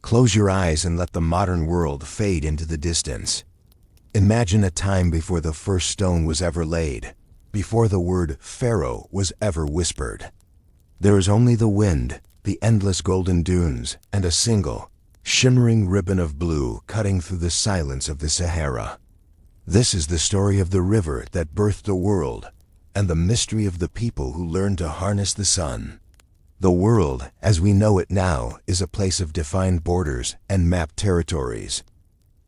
Close your eyes and let the modern world fade into the distance. Imagine a time before the first stone was ever laid, before the word Pharaoh was ever whispered. There is only the wind, the endless golden dunes, and a single, shimmering ribbon of blue cutting through the silence of the Sahara. This is the story of the river that birthed the world, and the mystery of the people who learned to harness the sun. The world, as we know it now, is a place of defined borders and mapped territories.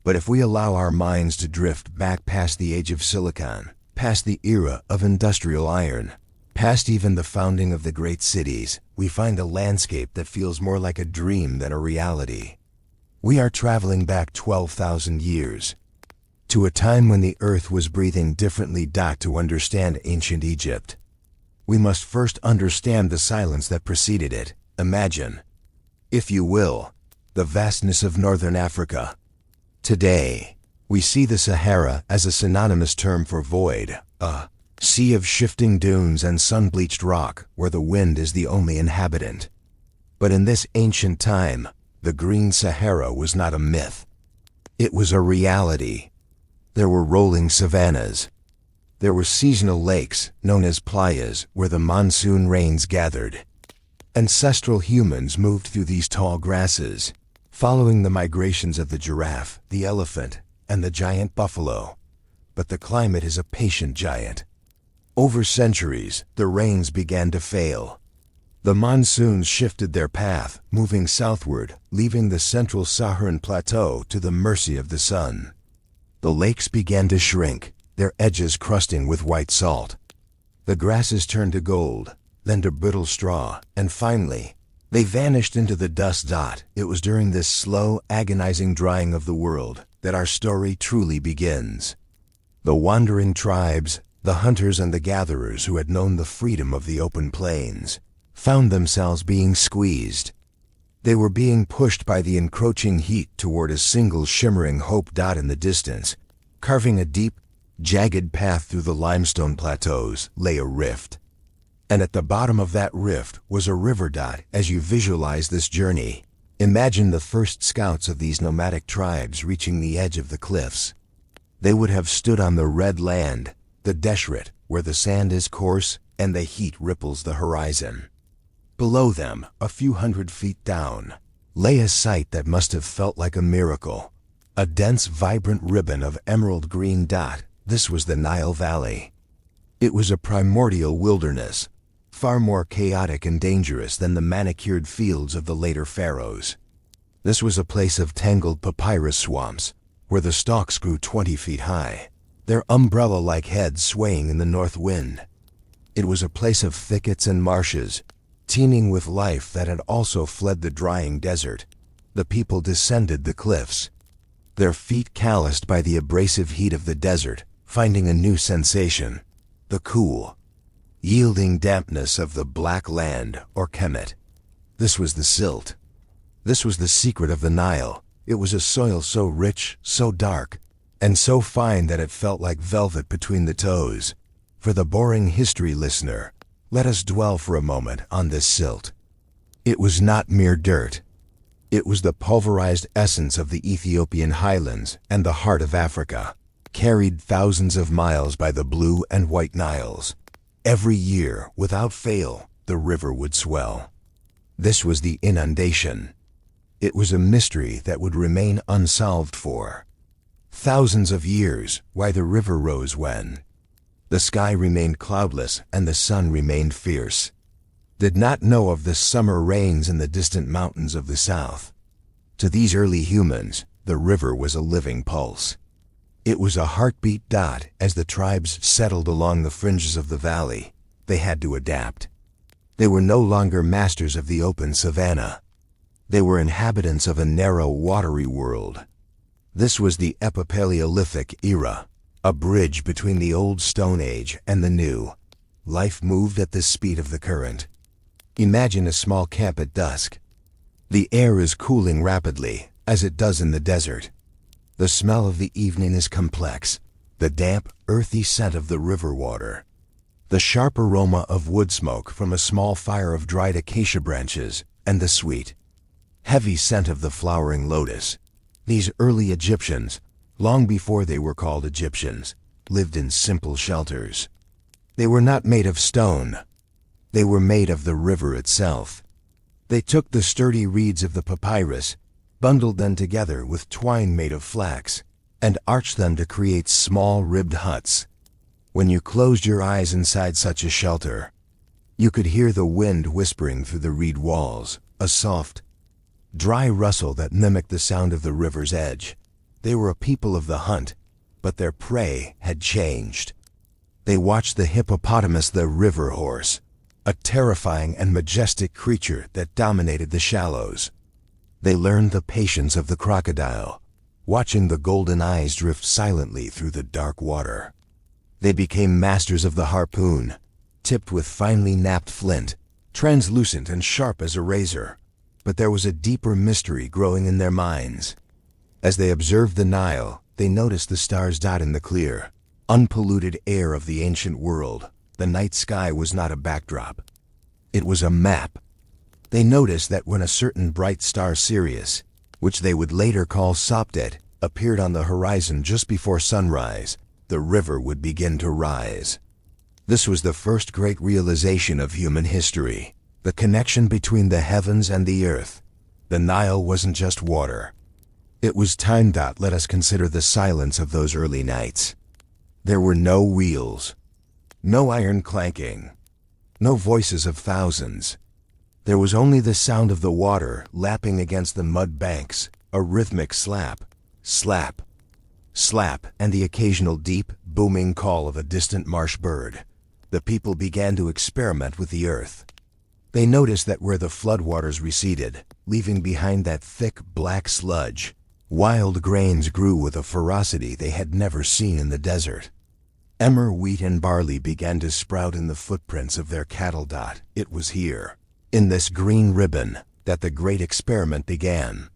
But if we allow our minds to drift back past the age of silicon, past the era of industrial iron, past even the founding of the great cities, we find a landscape that feels more like a dream than a reality. We are traveling back 12,000 years, to a time when the earth was breathing differently. To understand ancient Egypt, we must first understand the silence that preceded it. Imagine, if you will, the vastness of northern Africa. Today, we see the Sahara as a synonymous term for void, a sea of shifting dunes and sun-bleached rock where the wind is the only inhabitant. But in this ancient time, the Green Sahara was not a myth. It was a reality. There were rolling savannas. There were seasonal lakes, known as playas, where the monsoon rains gathered. Ancestral humans moved through these tall grasses, following the migrations of the giraffe, the elephant, and the giant buffalo. But the climate is a patient giant. Over centuries, the rains began to fail. The monsoons shifted their path, moving southward, leaving the central Saharan plateau to the mercy of the sun. The lakes began to shrink, their edges crusting with white salt. The grasses turned to gold, then to brittle straw, and finally, they vanished into the dust. It was during this slow, agonizing drying of the world that our story truly begins. The wandering tribes, the hunters and the gatherers who had known the freedom of the open plains, found themselves being squeezed. They were being pushed by the encroaching heat toward a single shimmering hope. In the distance, carving a deep, jagged path through the limestone plateaus, lay a rift. And at the bottom of that rift was a river. As you visualize this journey, imagine the first scouts of these nomadic tribes reaching the edge of the cliffs. They would have stood on the red land, the desert, where the sand is coarse and the heat ripples the horizon. Below them, a few hundred feet down, lay a sight that must have felt like a miracle. A dense, vibrant ribbon of emerald green. This was the Nile Valley. It was a primordial wilderness, far more chaotic and dangerous than the manicured fields of the later pharaohs. This was a place of tangled papyrus swamps, where the stalks grew 20 feet high, their umbrella-like heads swaying in the north wind. It was a place of thickets and marshes, teeming with life that had also fled the drying desert. The people descended the cliffs, their feet calloused by the abrasive heat of the desert, finding a new sensation, the cool, yielding dampness of the black land, or kemet. This was the silt. This was the secret of the Nile. It was a soil so rich, so dark, and so fine that it felt like velvet between the toes. For the boring history listener, let us dwell for a moment on this silt. It was not mere dirt. It was the pulverized essence of the Ethiopian highlands and the heart of Africa, carried thousands of miles by the blue and white Niles. Every year, without fail, the river would swell. This was the inundation. It was a mystery that would remain unsolved for thousands of years. Why the river rose when the sky remained cloudless and the sun remained fierce. Did not know of the summer rains in the distant mountains of the south. To these early humans, the river was a living pulse. It was a heartbeat. As the tribes settled along the fringes of the valley, they had to adapt. They were no longer masters of the open savanna. They were inhabitants of a narrow, watery world. This was the Epipaleolithic era, a bridge between the old Stone Age and the new. Life moved at the speed of the current. Imagine a small camp at dusk. The air is cooling rapidly, as it does in the desert. The smell of the evening is complex, the damp, earthy scent of the river water, the sharp aroma of wood smoke from a small fire of dried acacia branches, and the sweet, heavy scent of the flowering lotus. These early Egyptians, long before they were called Egyptians, lived in simple shelters. They were not made of stone. They were made of the river itself. They took the sturdy reeds of the papyrus, bundled them together with twine made of flax, and arched them to create small ribbed huts. When you closed your eyes inside such a shelter, you could hear the wind whispering through the reed walls, a soft, dry rustle that mimicked the sound of the river's edge. They were a people of the hunt, but their prey had changed. They watched the hippopotamus, the river horse, a terrifying and majestic creature that dominated the shallows. They learned the patience of the crocodile, watching the golden eyes drift silently through the dark water. They became masters of the harpoon, tipped with finely napped flint, translucent and sharp as a razor. But there was a deeper mystery growing in their minds. As they observed the Nile, they noticed the stars dot in the clear, unpolluted air of the ancient world. The night sky was not a backdrop. It was a map. They noticed that when a certain bright star Sirius, which they would later call Sopdet, appeared on the horizon just before sunrise, the river would begin to rise. This was the first great realization of human history, the connection between the heavens and the earth. The Nile wasn't just water. It was time. Let us consider the silence of those early nights. There were no wheels, no iron clanking, no voices of thousands. There was only the sound of the water lapping against the mud banks, a rhythmic slap, slap, slap, and the occasional deep, booming call of a distant marsh bird. The people began to experiment with the earth. They noticed that where the floodwaters receded, leaving behind that thick, black sludge, wild grains grew with a ferocity they had never seen in the desert. Emmer, wheat, and barley began to sprout in the footprints of their cattle. It was here, in this green ribbon, that the great experiment began.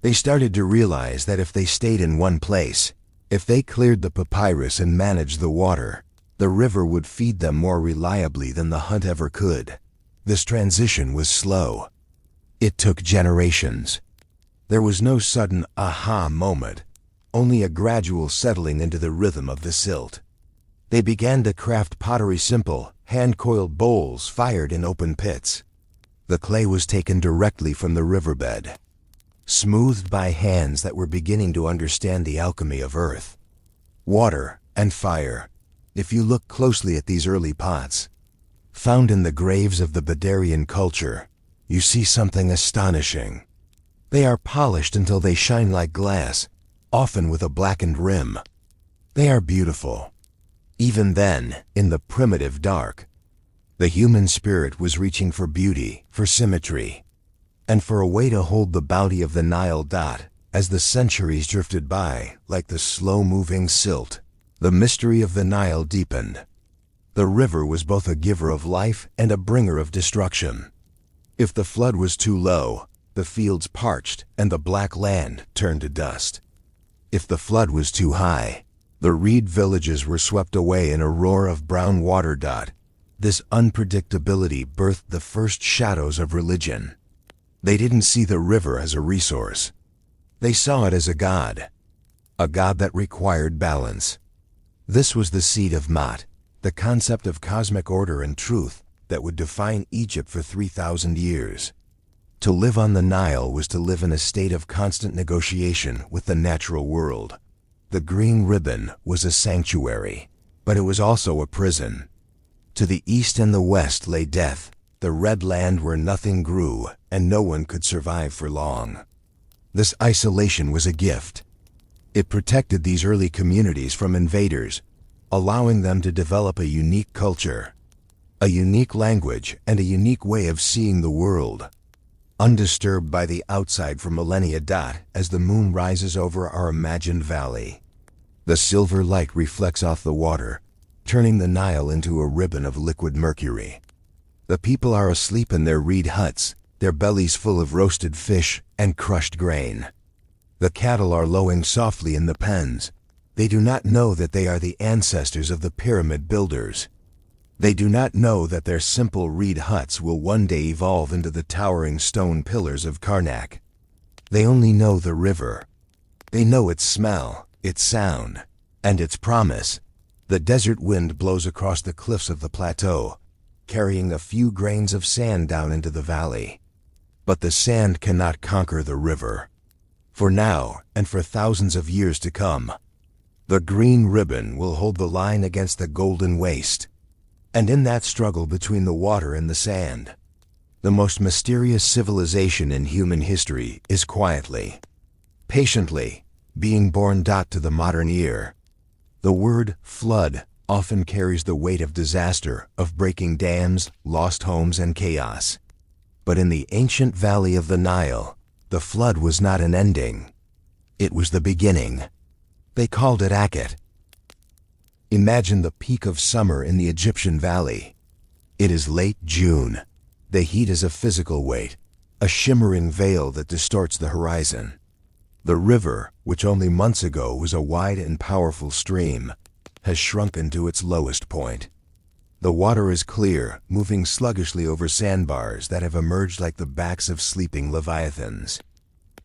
They started to realize that if they stayed in one place, if they cleared the papyrus and managed the water, the river would feed them more reliably than the hunt ever could. This transition was slow. It took generations. There was no sudden aha moment, only a gradual settling into the rhythm of the silt. They began to craft pottery, simple, hand-coiled bowls fired in open pits. The clay was taken directly from the riverbed, smoothed by hands that were beginning to understand the alchemy of earth, water, and fire. If you look closely at these early pots, found in the graves of the Bedarian culture, you see something astonishing. They are polished until they shine like glass, often with a blackened rim. They are beautiful. Even then, in the primitive dark, the human spirit was reaching for beauty, for symmetry, and for a way to hold the bounty of the Nile. As the centuries drifted by, like the slow-moving silt, the mystery of the Nile deepened. The river was both a giver of life and a bringer of destruction. If the flood was too low, the fields parched and the black land turned to dust. If the flood was too high, the reed villages were swept away in a roar of brown water. This unpredictability birthed the first shadows of religion. They didn't see the river as a resource. They saw it as a god that required balance. This was the seed of Maat, the concept of cosmic order and truth that would define Egypt for 3,000 years. To live on the Nile was to live in a state of constant negotiation with the natural world. The green ribbon was a sanctuary, but it was also a prison. To the east and the west lay death, the red land where nothing grew and no one could survive for long. This isolation was a gift. It protected these early communities from invaders, allowing them to develop a unique culture, a unique language, and a unique way of seeing the world, undisturbed by the outside for millennia. As the moon rises over our imagined valley, the silver light reflects off the water, turning the Nile into a ribbon of liquid mercury. The people are asleep in their reed huts, their bellies full of roasted fish and crushed grain. The cattle are lowing softly in the pens. They do not know that they are the ancestors of the pyramid builders. They do not know that their simple reed huts will one day evolve into the towering stone pillars of Karnak. They only know the river. They know its smell, its sound, and its promise. The desert wind blows across the cliffs of the plateau, carrying a few grains of sand down into the valley. But the sand cannot conquer the river. For now, and for thousands of years to come, the green ribbon will hold the line against the golden waste. And in that struggle between the water and the sand, the most mysterious civilization in human history is quietly, patiently, being born. To the modern ear, the word flood often carries the weight of disaster, of breaking dams, lost homes, and chaos. But in the ancient valley of the Nile, the flood was not an ending. It was the beginning. They called it Akhet. Imagine the peak of summer in the Egyptian valley. It is late June. The heat is a physical weight, a shimmering veil that distorts the horizon. The river, which only months ago was a wide and powerful stream, has shrunken to its lowest point. The water is clear, moving sluggishly over sandbars that have emerged like the backs of sleeping leviathans.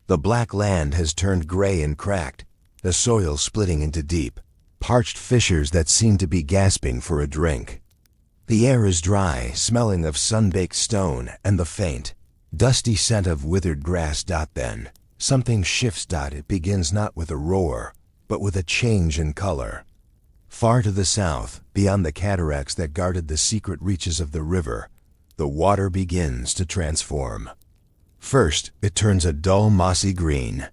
The black land has turned gray and cracked, the soil splitting into deep, parched fissures that seem to be gasping for a drink. The air is dry, smelling of sun-baked stone and the faint, dusty scent of withered grass. Then, something shifts. It begins not with a roar, but with a change in color. Far to the south, beyond the cataracts that guarded the secret reaches of the river, the water begins to transform. First, it turns a dull mossy green.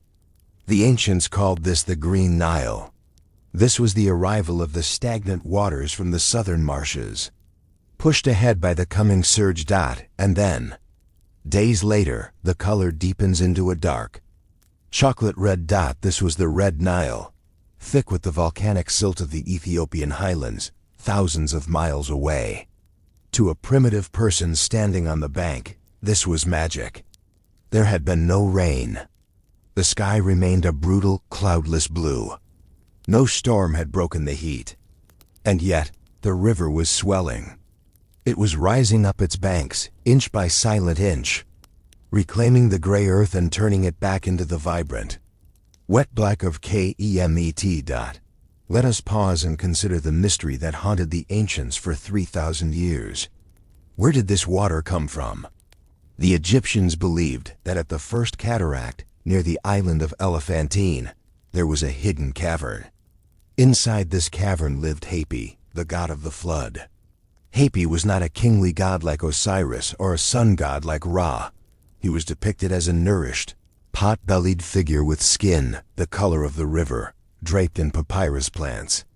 The ancients called this the Green Nile. This was the arrival of the stagnant waters from the southern marshes, pushed ahead by the coming surge. And then, days later, the color deepens into a dark, chocolate red. This was the Red Nile, thick with the volcanic silt of the Ethiopian highlands, thousands of miles away. To a primitive person standing on the bank, this was magic. There had been no rain. The sky remained a brutal, cloudless blue. No storm had broken the heat. And yet, the river was swelling. It was rising up its banks, inch by silent inch, reclaiming the gray earth and turning it back into the vibrant, wet black of Kemet. Let us pause and consider the mystery that haunted the ancients for 3,000 years. Where did this water come from? The Egyptians believed that at the first cataract, near the island of Elephantine, there was a hidden cavern. Inside this cavern lived Hapi, the god of the flood. Hapi was not a kingly god like Osiris or a sun god like Ra. He was depicted as a nourished, pot-bellied figure with skin the color of the river, draped in papyrus plants.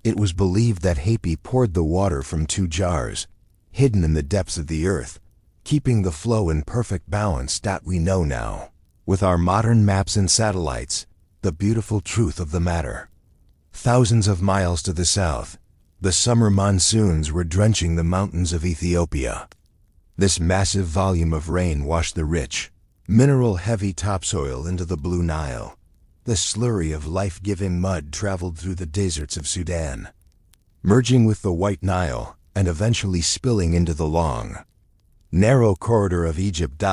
It was believed that Hapi poured the water from 2 jars, hidden in the depths of the earth, keeping the flow in perfect balance. We know now, with our modern maps and satellites, the beautiful truth of the matter. Thousands of miles to the south, the summer monsoons were drenching the mountains of Ethiopia. This massive volume of rain washed the rich, mineral-heavy topsoil into the Blue Nile. The slurry of life-giving mud traveled through the deserts of Sudan, merging with the White Nile and eventually spilling into the long, narrow corridor of Egypt.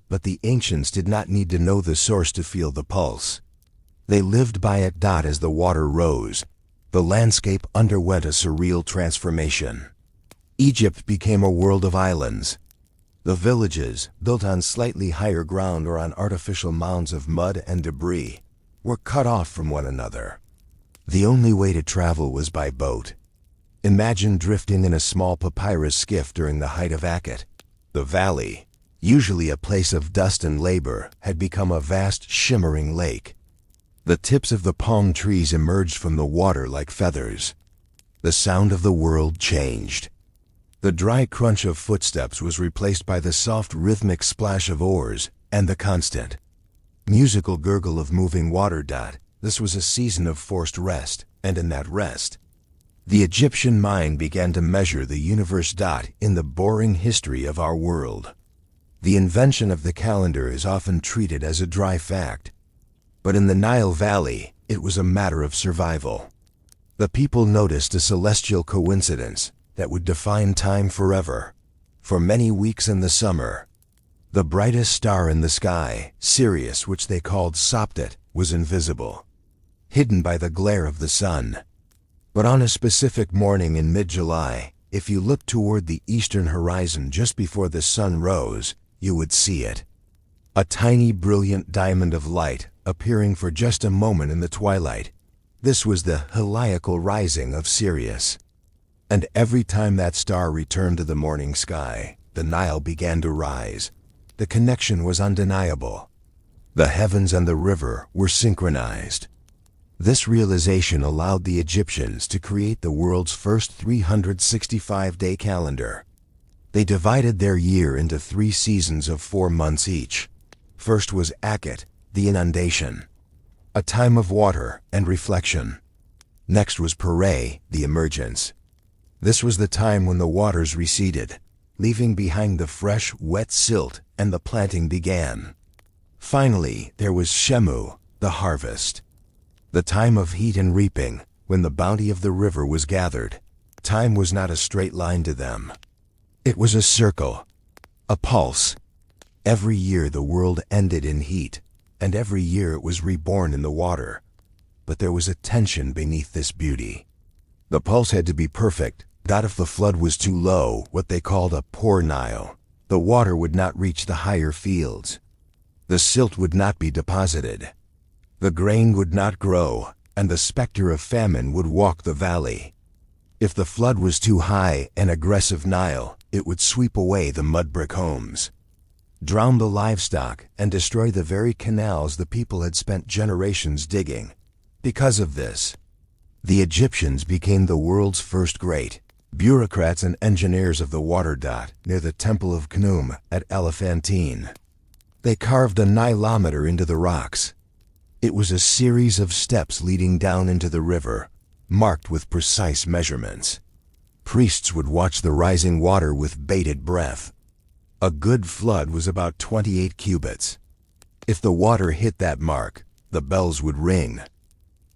But the ancients did not need to know the source to feel the pulse. They lived by it. As the water rose, the landscape underwent a surreal transformation. Egypt became a world of islands. The villages, built on slightly higher ground or on artificial mounds of mud and debris, were cut off from one another. The only way to travel was by boat. Imagine drifting in a small papyrus skiff during the height of Akhet. The valley, usually a place of dust and labor, had become a vast, shimmering lake. The tips of the palm trees emerged from the water like feathers. The sound of the world changed. The dry crunch of footsteps was replaced by the soft rhythmic splash of oars and the constant, musical gurgle of moving water. This was a season of forced rest, and in that rest, the Egyptian mind began to measure the universe. In the boring history of our world, the invention of the calendar is often treated as a dry fact. But in the Nile Valley, it was a matter of survival. The people noticed a celestial coincidence that would define time forever. For many weeks in the summer, The brightest star in the sky, Sirius, which they called Sopdet, was invisible, hidden by the glare of the sun. But on a specific morning in mid-July, if you looked toward the eastern horizon just before the sun rose, you would see it. A tiny brilliant diamond of light, appearing for just a moment in the twilight. This was the heliacal rising of Sirius. And every time that star returned to the morning sky, the Nile began to rise. The connection was undeniable. The heavens and the river were synchronized. This realization allowed the Egyptians to create the world's first 365-day calendar. They divided their year into 3 seasons of 4 months each. First was Akhet, the inundation, a time of water and reflection. Next was Pere, the emergence. This was the time when the waters receded, leaving behind the fresh, wet silt, and the planting began. Finally, there was Shemu, the harvest, the time of heat and reaping, when the bounty of the river was gathered. Time was not a straight line to them. It was a circle, a pulse. Every year the world ended in heat, and every year it was reborn in the water. But there was a tension beneath this beauty. The pulse had to be perfect, not if the flood was too low, what they called a poor Nile. The water would not reach the higher fields. The silt would not be deposited. The grain would not grow, and the specter of famine would walk the valley. If the flood was too high, an aggressive Nile, it would sweep away the mud-brick homes, drown the livestock, and destroy the very canals the people had spent generations digging. Because of this, the Egyptians became the world's first great bureaucrats and engineers of the water dot near the Temple of Khnum at Elephantine. They carved a Nilometer into the rocks. It was a series of steps leading down into the river, marked with precise measurements. Priests would watch the rising water with bated breath. A good flood was about 28 cubits. If the water hit that mark, the bells would ring.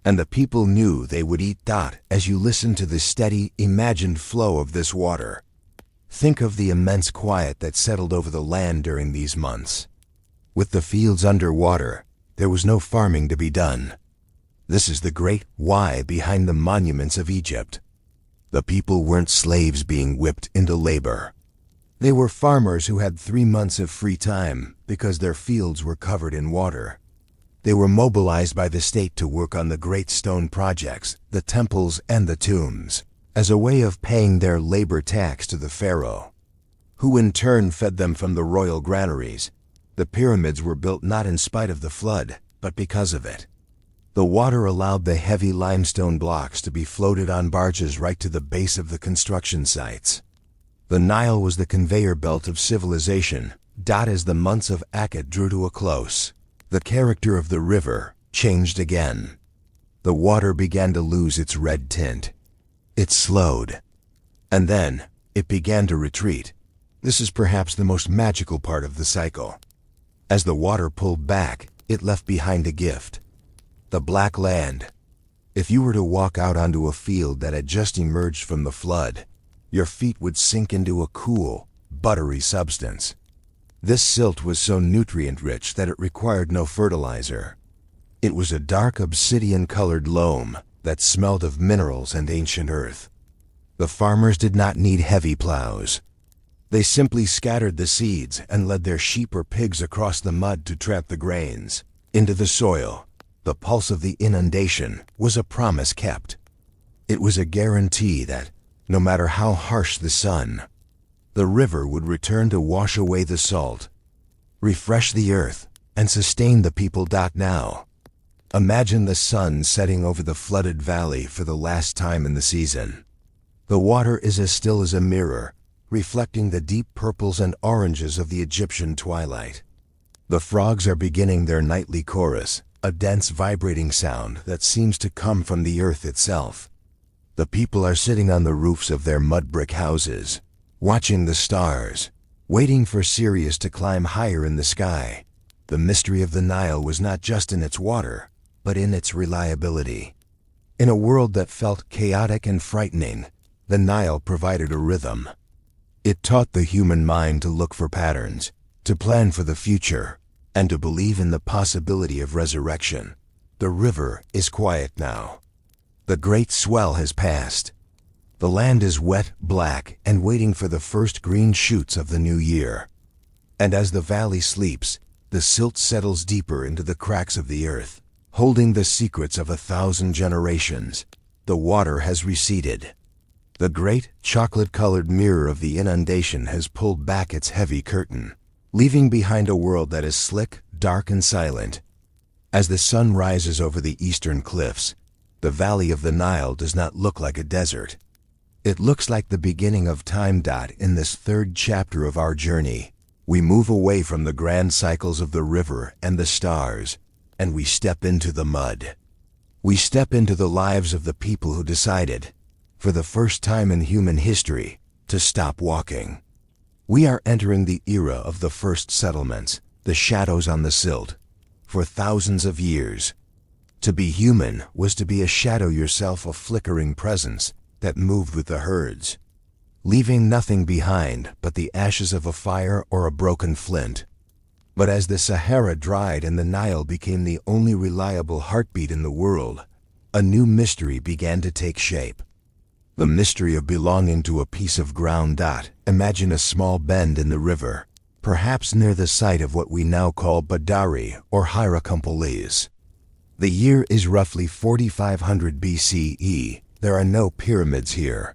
And the people knew they would eat dot as you listened to the steady, imagined flow of this water. Think of the immense quiet that settled over the land during these months. With the fields under water, there was no farming to be done. This is the great why behind the monuments of Egypt. The people weren't slaves being whipped into labor. They were farmers who had 3 months of free time because their fields were covered in water. They were mobilized by the state to work on the great stone projects, the temples and the tombs, as a way of paying their labor tax to the pharaoh, who in turn fed them from the royal granaries. The pyramids were built not in spite of the flood, but because of it. The water allowed the heavy limestone blocks to be floated on barges right to the base of the construction sites. The Nile was the conveyor belt of civilization. As the months of Akhet drew to a close, the character of the river changed again. The water began to lose its red tint. It slowed. And then, it began to retreat. This is perhaps the most magical part of the cycle. As the water pulled back, it left behind a gift. The black land. If you were to walk out onto a field that had just emerged from the flood, your feet would sink into a cool, buttery substance. This silt was so nutrient-rich that it required no fertilizer. It was a dark obsidian-colored loam that smelled of minerals and ancient earth. The farmers did not need heavy plows. They simply scattered the seeds and led their sheep or pigs across the mud to trap the grains into the soil. The pulse of the inundation was a promise kept. It was a guarantee that, no matter how harsh the sun, the river would return to wash away the salt, refresh the earth, and sustain the people. Now, imagine the sun setting over the flooded valley for the last time in the season. The water is as still as a mirror, reflecting the deep purples and oranges of the Egyptian twilight. The frogs are beginning their nightly chorus, a dense vibrating sound that seems to come from the earth itself. The people are sitting on the roofs of their mud-brick houses, watching the stars, waiting for Sirius to climb higher in the sky. The mystery of the Nile was not just in its water, but in its reliability. In a world that felt chaotic and frightening, the Nile provided a rhythm. It taught the human mind to look for patterns, to plan for the future, and to believe in the possibility of resurrection. The river is quiet now. The great swell has passed. The land is wet, black, and waiting for the first green shoots of the new year. And as the valley sleeps, the silt settles deeper into the cracks of the earth, holding the secrets of 1,000 generations. The water has receded. The great chocolate-colored mirror of the inundation has pulled back its heavy curtain, leaving behind a world that is slick, dark, and silent. As the sun rises over the eastern cliffs, the valley of the Nile does not look like a desert. It looks like the beginning of time. In this third chapter of our journey, we move away from the grand cycles of the river and the stars, and we step into the mud. We step into the lives of the people who decided, for the first time in human history, to stop walking. We are entering the era of the first settlements, the shadows on the silt. For thousands of years, to be human was to be a shadow yourself, a flickering presence that moved with the herds, leaving nothing behind but the ashes of a fire or a broken flint. But as the Sahara dried and the Nile became the only reliable heartbeat in the world, a new mystery began to take shape. The mystery of belonging to a piece of ground. Imagine a small bend in the river, perhaps near the site of what we now call Badari or Hierakonpolis. The year is roughly 4500 BCE. There are no pyramids here.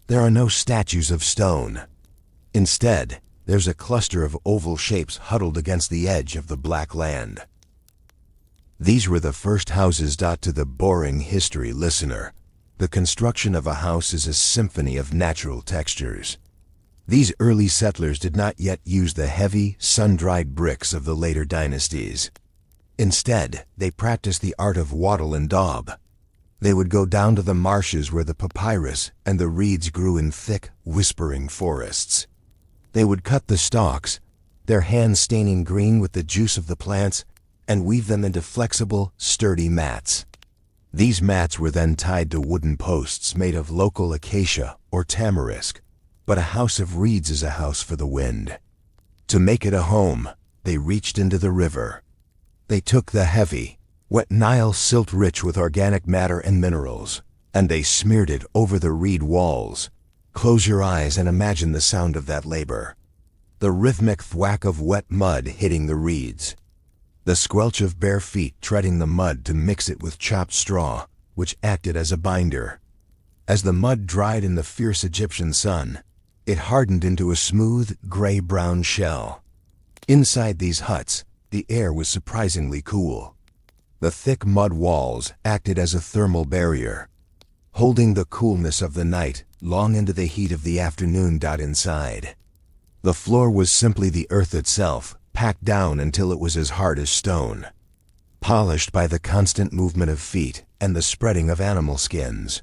There are no statues of stone. Instead, there's a cluster of oval shapes huddled against the edge of the black land. These were the first houses. To the boring history listener, the construction of a house is a symphony of natural textures. These early settlers did not yet use the heavy, sun-dried bricks of the later dynasties. Instead, they practiced the art of wattle and daub. They would go down to the marshes where the papyrus and the reeds grew in thick, whispering forests. They would cut the stalks, their hands staining green with the juice of the plants, and weave them into flexible, sturdy mats. These mats were then tied to wooden posts made of local acacia or tamarisk. But a house of reeds is a house for the wind. To make it a home, they reached into the river. They took the heavy, wet Nile silt rich with organic matter and minerals, and they smeared it over the reed walls. Close your eyes and imagine the sound of that labor. The rhythmic thwack of wet mud hitting the reeds. The squelch of bare feet treading the mud to mix it with chopped straw, which acted as a binder. As the mud dried in the fierce Egyptian sun, it hardened into a smooth, gray-brown shell. Inside these huts, the air was surprisingly cool. The thick mud walls acted as a thermal barrier, holding the coolness of the night long into the heat of the afternoon. Inside, the floor was simply the earth itself, packed down until it was as hard as stone, polished by the constant movement of feet and the spreading of animal skins.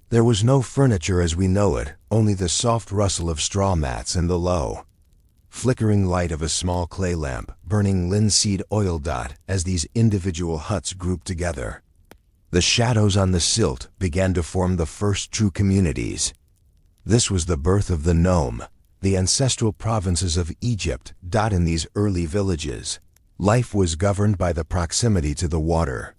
There was no furniture as we know it, only the soft rustle of straw mats and the low, flickering light of a small clay lamp burning linseed oil. As these individual huts grouped together, the shadows on the silt began to form the first true communities. This was the birth of the nome, the ancestral provinces of Egypt. In these early villages, life was governed by the proximity to the water.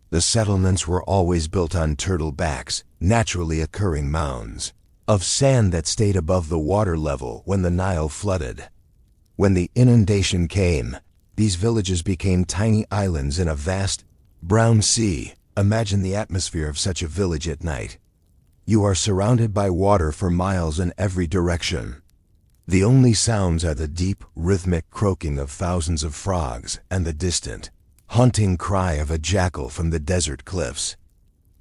The settlements were always built on turtle backs, naturally occurring mounds of sand that stayed above the water level when the Nile flooded. When the inundation came, these villages became tiny islands in a vast, brown sea. Imagine the atmosphere of such a village at night. You are surrounded by water for miles in every direction. The only sounds are the deep, rhythmic croaking of thousands of frogs and the distant, haunting cry of a jackal from the desert cliffs.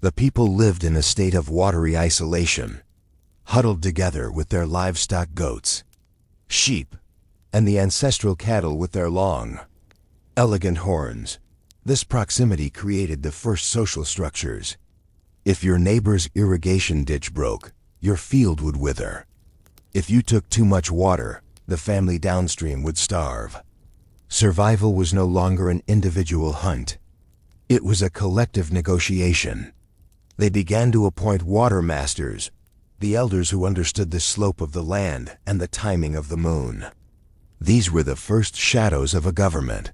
The people lived in a state of watery isolation, huddled together with their livestock, goats, sheep, and the ancestral cattle with their long, elegant horns. This proximity created the first social structures. If your neighbor's irrigation ditch broke, your field would wither. If you took too much water, the family downstream would starve. Survival was no longer an individual hunt. It was a collective negotiation. They began to appoint water masters, the elders who understood the slope of the land and the timing of the moon. These were the first shadows of a government,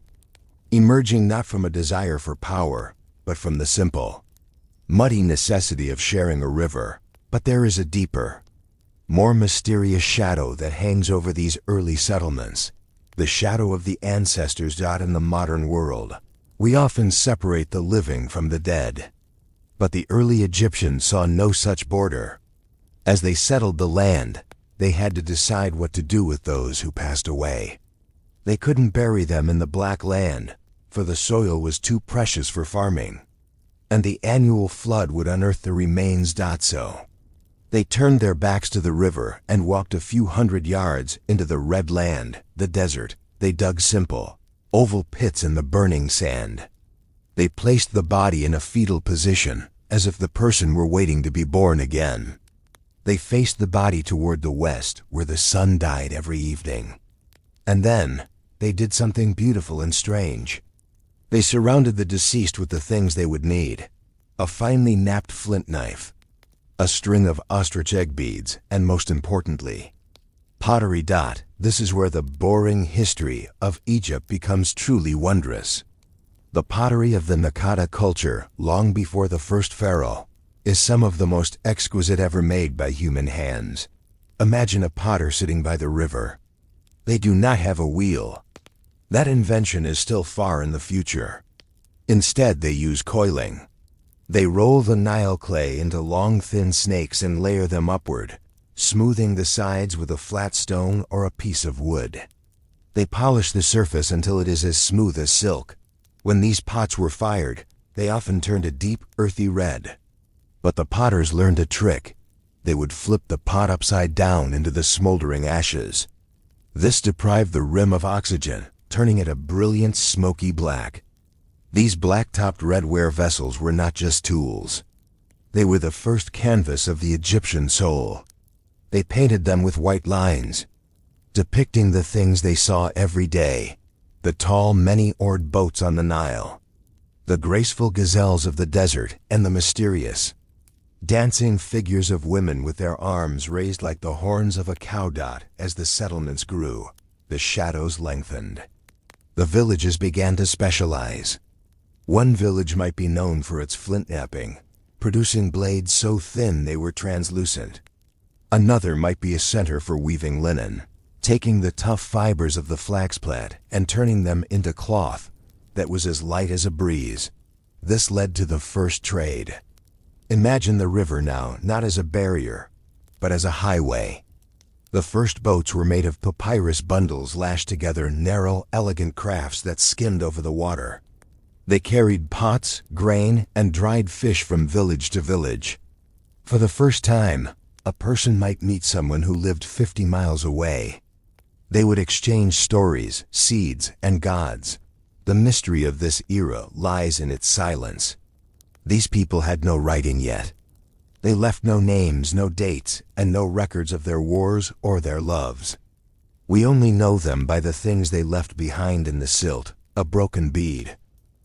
emerging not from a desire for power, but from the simple, muddy necessity of sharing a river. But there is a deeper, more mysterious shadow that hangs over these early settlements, the shadow of the ancestors. In the modern world, we often separate the living from the dead. But the early Egyptians saw no such border. As they settled the land, they had to decide what to do with those who passed away. They couldn't bury them in the Black Land, for the soil was too precious for farming, and the annual flood would unearth the remains. So they turned their backs to the river and walked a few hundred yards into the Red Land, the desert. They dug simple, oval pits in the burning sand. They placed the body in a fetal position, as if the person were waiting to be born again. They faced the body toward the west, where the sun died every evening. And then, they did something beautiful and strange. They surrounded the deceased with the things they would need: a finely knapped flint knife, a string of ostrich egg beads, and most importantly, pottery. This is where the boring history of Egypt becomes truly wondrous. The pottery of the Naqada culture, long before the first pharaoh, is some of the most exquisite ever made by human hands. Imagine a potter sitting by the river. They do not have a wheel. That invention is still far in the future. Instead, they use coiling. They roll the Nile clay into long, thin snakes and layer them upward, smoothing the sides with a flat stone or a piece of wood. They polish the surface until it is as smooth as silk. When these pots were fired, they often turned a deep, earthy red. But the potters learned a trick. They would flip the pot upside down into the smoldering ashes. This deprived the rim of oxygen, turning it a brilliant, smoky black. These black-topped redware vessels were not just tools. They were the first canvas of the Egyptian soul. They painted them with white lines, depicting the things they saw every day: the tall, many-oared boats on the Nile, the graceful gazelles of the desert, and the mysterious, dancing figures of women with their arms raised like the horns of a cow. As the settlements grew, the shadows lengthened. The villages began to specialize. One village might be known for its flint knapping, producing blades so thin they were translucent. Another might be a center for weaving linen, taking the tough fibers of the flax plant and turning them into cloth that was as light as a breeze. This led to the first trade. Imagine the river now not as a barrier, but as a highway. The first boats were made of papyrus bundles lashed together, narrow, elegant crafts that skimmed over the water. They carried pots, grain, and dried fish from village to village. For the first time, a person might meet someone who lived 50 miles away. They would exchange stories, seeds, and gods. The mystery of this era lies in its silence. These people had no writing yet. They left no names, no dates, and no records of their wars or their loves. We only know them by the things they left behind in the silt: a broken bead,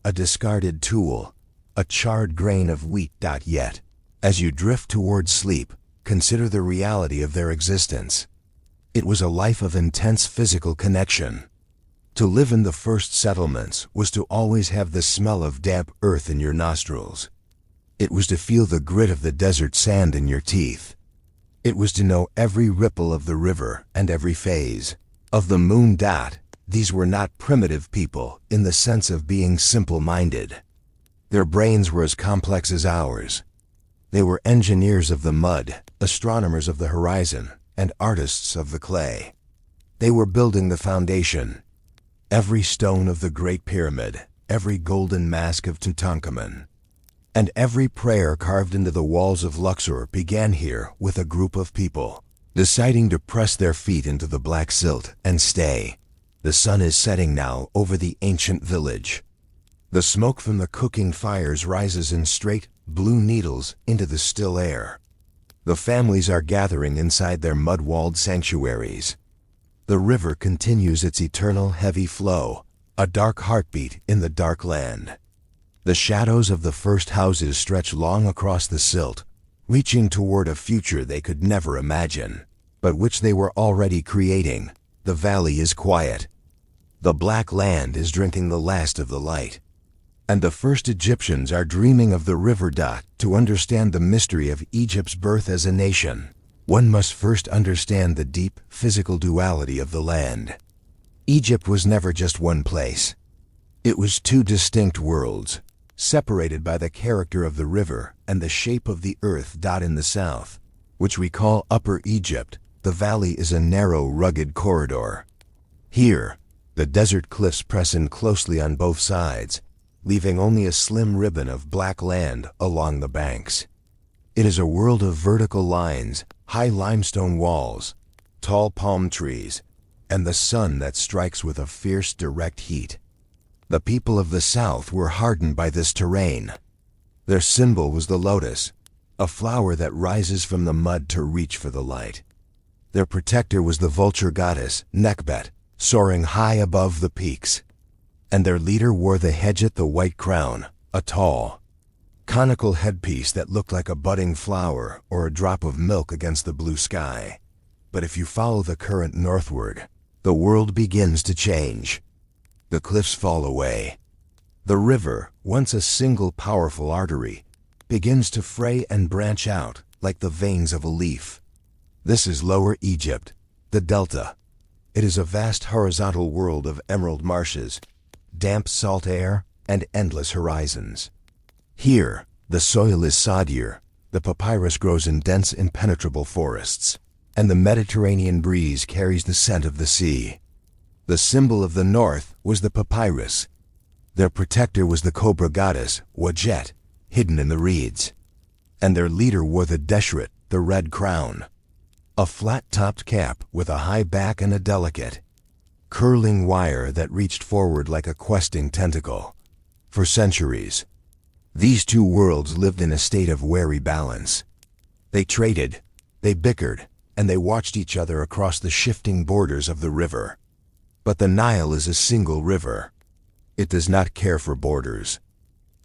a discarded tool, a charred grain of wheat. Yet, as you drift toward sleep, consider the reality of their existence. It was a life of intense physical connection. To live in the first settlements was to always have the smell of damp earth in your nostrils. It was to feel the grit of the desert sand in your teeth. It was to know every ripple of the river and every phase of the moon. These were not primitive people in the sense of being simple-minded. Their brains were as complex as ours. They were engineers of the mud, astronomers of the horizon, and artists of the clay. They were building the foundation. Every stone of the Great Pyramid, every golden mask of Tutankhamun, and every prayer carved into the walls of Luxor began here with a group of people, deciding to press their feet into the black silt and stay. The sun is setting now over the ancient village. The smoke from the cooking fires rises in straight, blue needles into the still air. The families are gathering inside their mud-walled sanctuaries. The river continues its eternal heavy flow, a dark heartbeat in the dark land. The shadows of the first houses stretch long across the silt, reaching toward a future they could never imagine, but which they were already creating. the valley is quiet. The black land is drinking the last of the light. And the first Egyptians are dreaming of the river. To understand the mystery of Egypt's birth as a nation, one must first understand the deep physical duality of the land. Egypt was never just one place. It was two distinct worlds, separated by the character of the river and the shape of the earth. In the south, which we call Upper Egypt, the valley is a narrow, rugged corridor. Here, the desert cliffs press in closely on both sides, leaving only a slim ribbon of black land along the banks. It is a world of vertical lines, high limestone walls, tall palm trees, and the sun that strikes with a fierce, direct heat. The people of the south were hardened by this terrain. Their symbol was the lotus, a flower that rises from the mud to reach for the light. Their protector was the vulture goddess, Nekhbet, soaring high above the peaks. And their leader wore the hedjet, the white crown, a tall, conical headpiece that looked like a budding flower or a drop of milk against the blue sky. But if you follow the current northward, the world begins to change. The cliffs fall away. The river, once a single powerful artery, begins to fray and branch out like the veins of a leaf. This is Lower Egypt, the Delta. It is a vast horizontal world of emerald marshes, damp salt air, and endless horizons. Here, the soil is sodier, the papyrus grows in dense, impenetrable forests, and the Mediterranean breeze carries the scent of the sea. The symbol of the north was the papyrus. Their protector was the cobra goddess, Wadjet, hidden in the reeds. And their leader wore the deshret, the red crown, a flat-topped cap with a high back and a delicate, curling wire that reached forward like a questing tentacle. For centuries, these two worlds lived in a state of wary balance. They traded, they bickered, and they watched each other across the shifting borders of the river. But the Nile is a single river. It does not care for borders.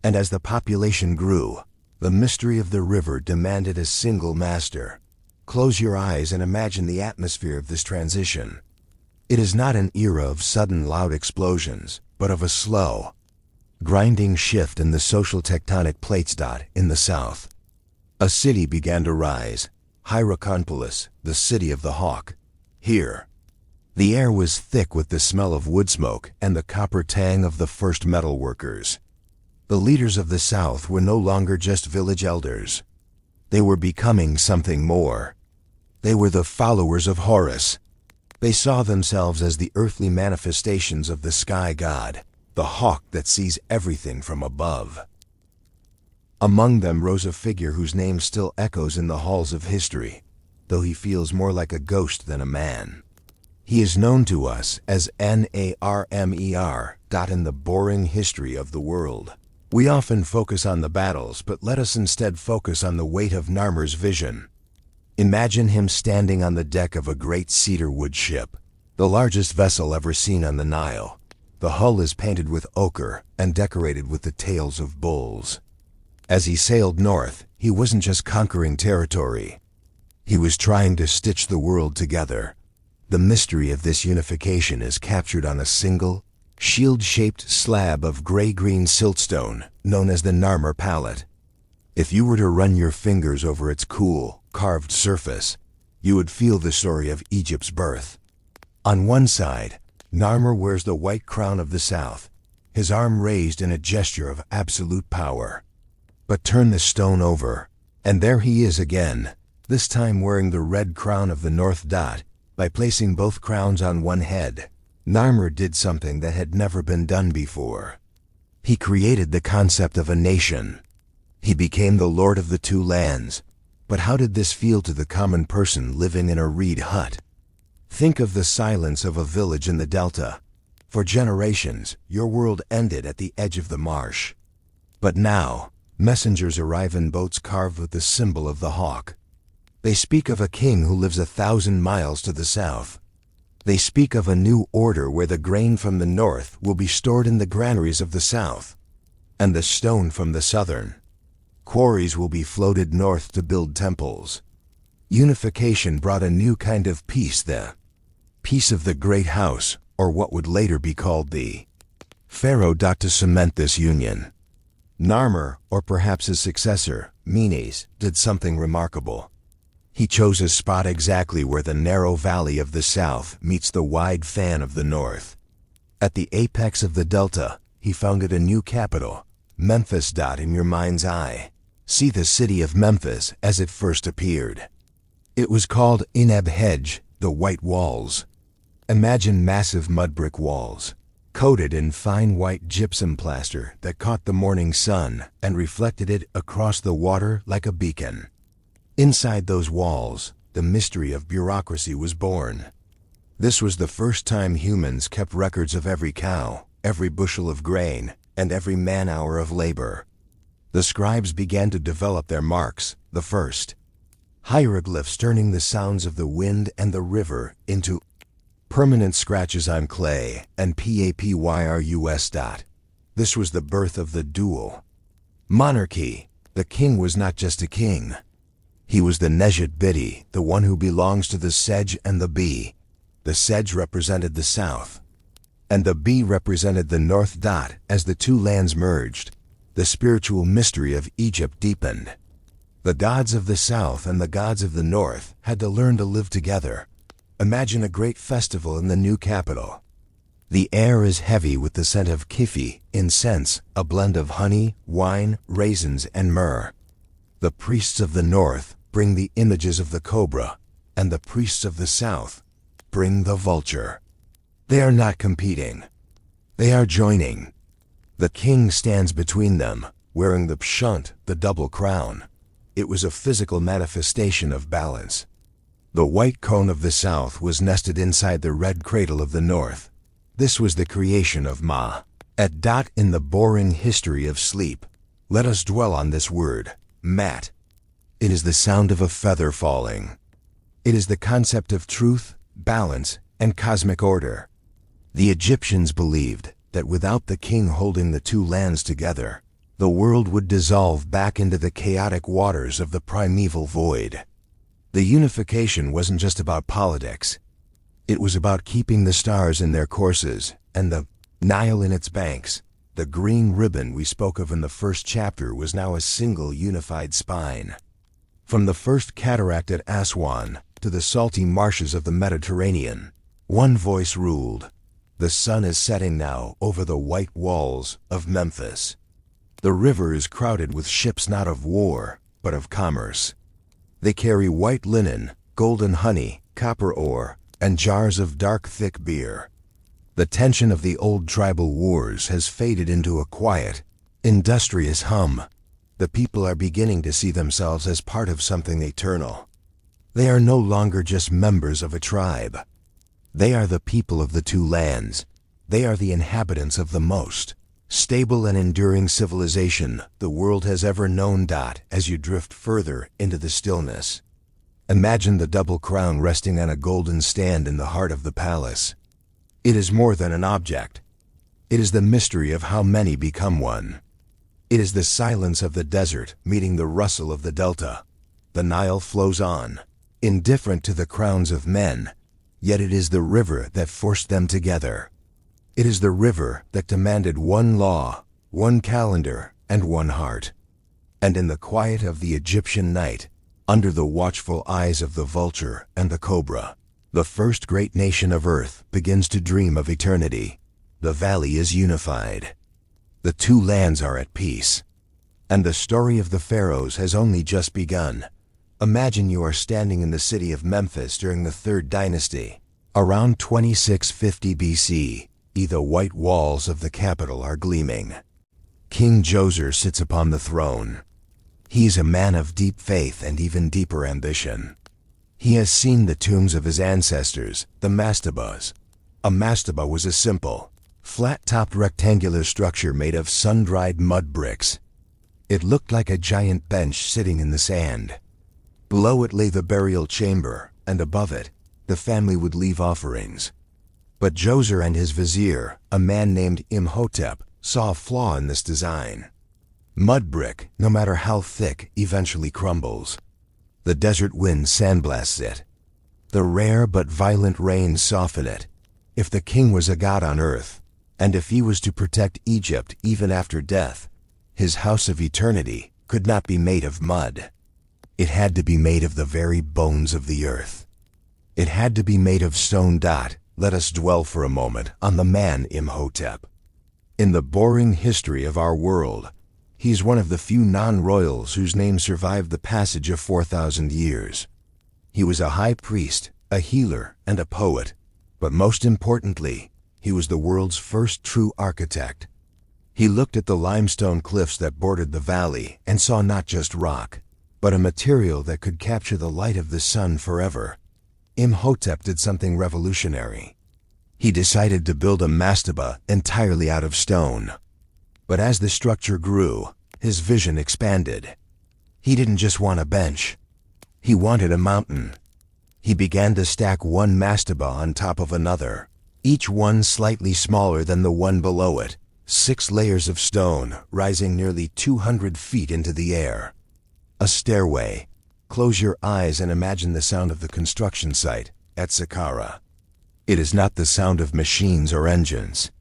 And as the population grew, the mystery of the river demanded a single master. Close your eyes and imagine the atmosphere of this transition. It is not an era of sudden loud explosions, but of a slow, grinding shift in the social tectonic plates. In the south, a city began to rise, Hierakonpolis, the city of the hawk. Here, the air was thick with the smell of wood smoke and the copper tang of the first metal workers. The leaders of the south were no longer just village elders. They were becoming something more. They were the followers of Horus. They saw themselves as the earthly manifestations of the sky god, the hawk that sees everything from above. Among them rose a figure whose name still echoes in the halls of history, though he feels more like a ghost than a man. He is known to us as Narmer. In the boring history of the world, we often focus on the battles, but let us instead focus on the weight of Narmer's vision. Imagine him standing on the deck of a great cedar wood ship, the largest vessel ever seen on the Nile. The hull is painted with ochre and decorated with the tails of bulls. As he sailed north, he wasn't just conquering territory. He was trying to stitch the world together. The mystery of this unification is captured on a single, shield-shaped slab of gray-green siltstone known as the Narmer palette. If you were to run your fingers over its cool, carved surface, you would feel the story of Egypt's birth. On one side, Narmer wears the white crown of the south, his arm raised in a gesture of absolute power. But turn the stone over, and there he is again, this time wearing the red crown of the north. By placing both crowns on one head, Narmer did something that had never been done before. He created the concept of a nation. He became the lord of the two lands. But how did this feel to the common person living in a reed hut? Think of the silence of a village in the Delta. For generations, your world ended at the edge of the marsh. But now, messengers arrive in boats carved with the symbol of the hawk. They speak of a king who lives 1,000 miles to the south. They speak of a new order where the grain from the north will be stored in the granaries of the south, and the stone from the southern quarries will be floated north to build temples. Unification brought a new kind of peace there. piece of the great house, or what would later be called the Pharaoh. To cement this union, Narmer, or perhaps his successor, Menes, did something remarkable. He chose a spot exactly where the narrow valley of the south meets the wide fan of the north. At the apex of the delta, he founded a new capital, Memphis. In your mind's eye, see the city of Memphis as it first appeared. It was called Ineb Hedge, the White Walls. Imagine massive mud brick walls, coated in fine white gypsum plaster that caught the morning sun and reflected it across the water like a beacon. Inside those walls, the mystery of bureaucracy was born. This was the first time humans kept records of every cow, every bushel of grain, and every man-hour of labor. The scribes began to develop their marks, the first hieroglyphs turning the sounds of the wind and the river into permanent scratches on clay and papyrus. This was the birth of the dual monarchy. The king was not just a king. He was the Nejit Bidi, the one who belongs to the sedge and the bee. The sedge represented the south, and the bee represented the north. As the two lands merged, the spiritual mystery of Egypt deepened. The gods of the south and the gods of the north had to learn to live together. Imagine a great festival in the new capital. The air is heavy with the scent of kifi, incense, a blend of honey, wine, raisins, and myrrh. The priests of the north bring the images of the cobra, and the priests of the south bring the vulture. They are not competing. They are joining. The king stands between them, wearing the pshunt, the double crown. It was a physical manifestation of balance. The white cone of the south was nested inside the red cradle of the north. This was the creation of Ma. In the boring history of sleep, let us dwell on this word, mat. It is the sound of a feather falling. It is the concept of truth, balance, and cosmic order. The Egyptians believed that without the king holding the two lands together, the world would dissolve back into the chaotic waters of the primeval void. The unification wasn't just about politics. It was about keeping the stars in their courses and the Nile in its banks. The green ribbon we spoke of in the first chapter was now a single unified spine. From the first cataract at Aswan to the salty marshes of the Mediterranean, one voice ruled. The sun is setting now over the white walls of Memphis. The river is crowded with ships not of war, but of commerce. They carry white linen, golden honey, copper ore, and jars of dark, thick beer. The tension of the old tribal wars has faded into a quiet, industrious hum. The people are beginning to see themselves as part of something eternal. They are no longer just members of a tribe. They are the people of the two lands. They are the inhabitants of the most stable and enduring civilization the world has ever known. As you drift further into the stillness, imagine the double crown resting on a golden stand in the heart of the palace. It is more than an object. It is the mystery of how many become one. It is the silence of the desert meeting the rustle of the delta. The Nile flows on, indifferent to the crowns of men, yet it is the river that forced them together. It is the river that demanded one law, one calendar, and one heart. And in the quiet of the Egyptian night, under the watchful eyes of the vulture and the cobra, the first great nation of earth begins to dream of eternity. The valley is unified. The two lands are at peace. And the story of the pharaohs has only just begun. Imagine you are standing in the city of Memphis during the Third Dynasty, around 2650 BC. The white walls of the capital are gleaming. King Djoser sits upon the throne. He is a man of deep faith and even deeper ambition. He has seen the tombs of his ancestors, the mastabas. A mastaba was a simple, flat-topped rectangular structure made of sun-dried mud bricks. It looked like a giant bench sitting in the sand. Below it lay the burial chamber, and above it, the family would leave offerings. But Djoser and his vizier, a man named Imhotep, saw a flaw in this design. Mud brick, no matter how thick, eventually crumbles. The desert wind sandblasts it. The rare but violent rains soften it. If the king was a god on earth, and if he was to protect Egypt even after death, his house of eternity could not be made of mud. It had to be made of the very bones of the earth. It had to be made of stone. Let us dwell for a moment on the man Imhotep. In the boring history of our world, he's one of the few non-royals whose name survived the passage of 4,000 years. He was a high priest, a healer, and a poet, but most importantly, he was the world's first true architect. He looked at the limestone cliffs that bordered the valley and saw not just rock, but a material that could capture the light of the sun forever. Imhotep did something revolutionary. He decided to build a mastaba entirely out of stone. But as the structure grew, his vision expanded. He didn't just want a bench. He wanted a mountain. He began to stack one mastaba on top of another, each one slightly smaller than the one below it, 6 layers of stone rising nearly 200 feet into the air. A stairway. Close your eyes and imagine the sound of the construction site at Saqqara. It is not the sound of machines or engines.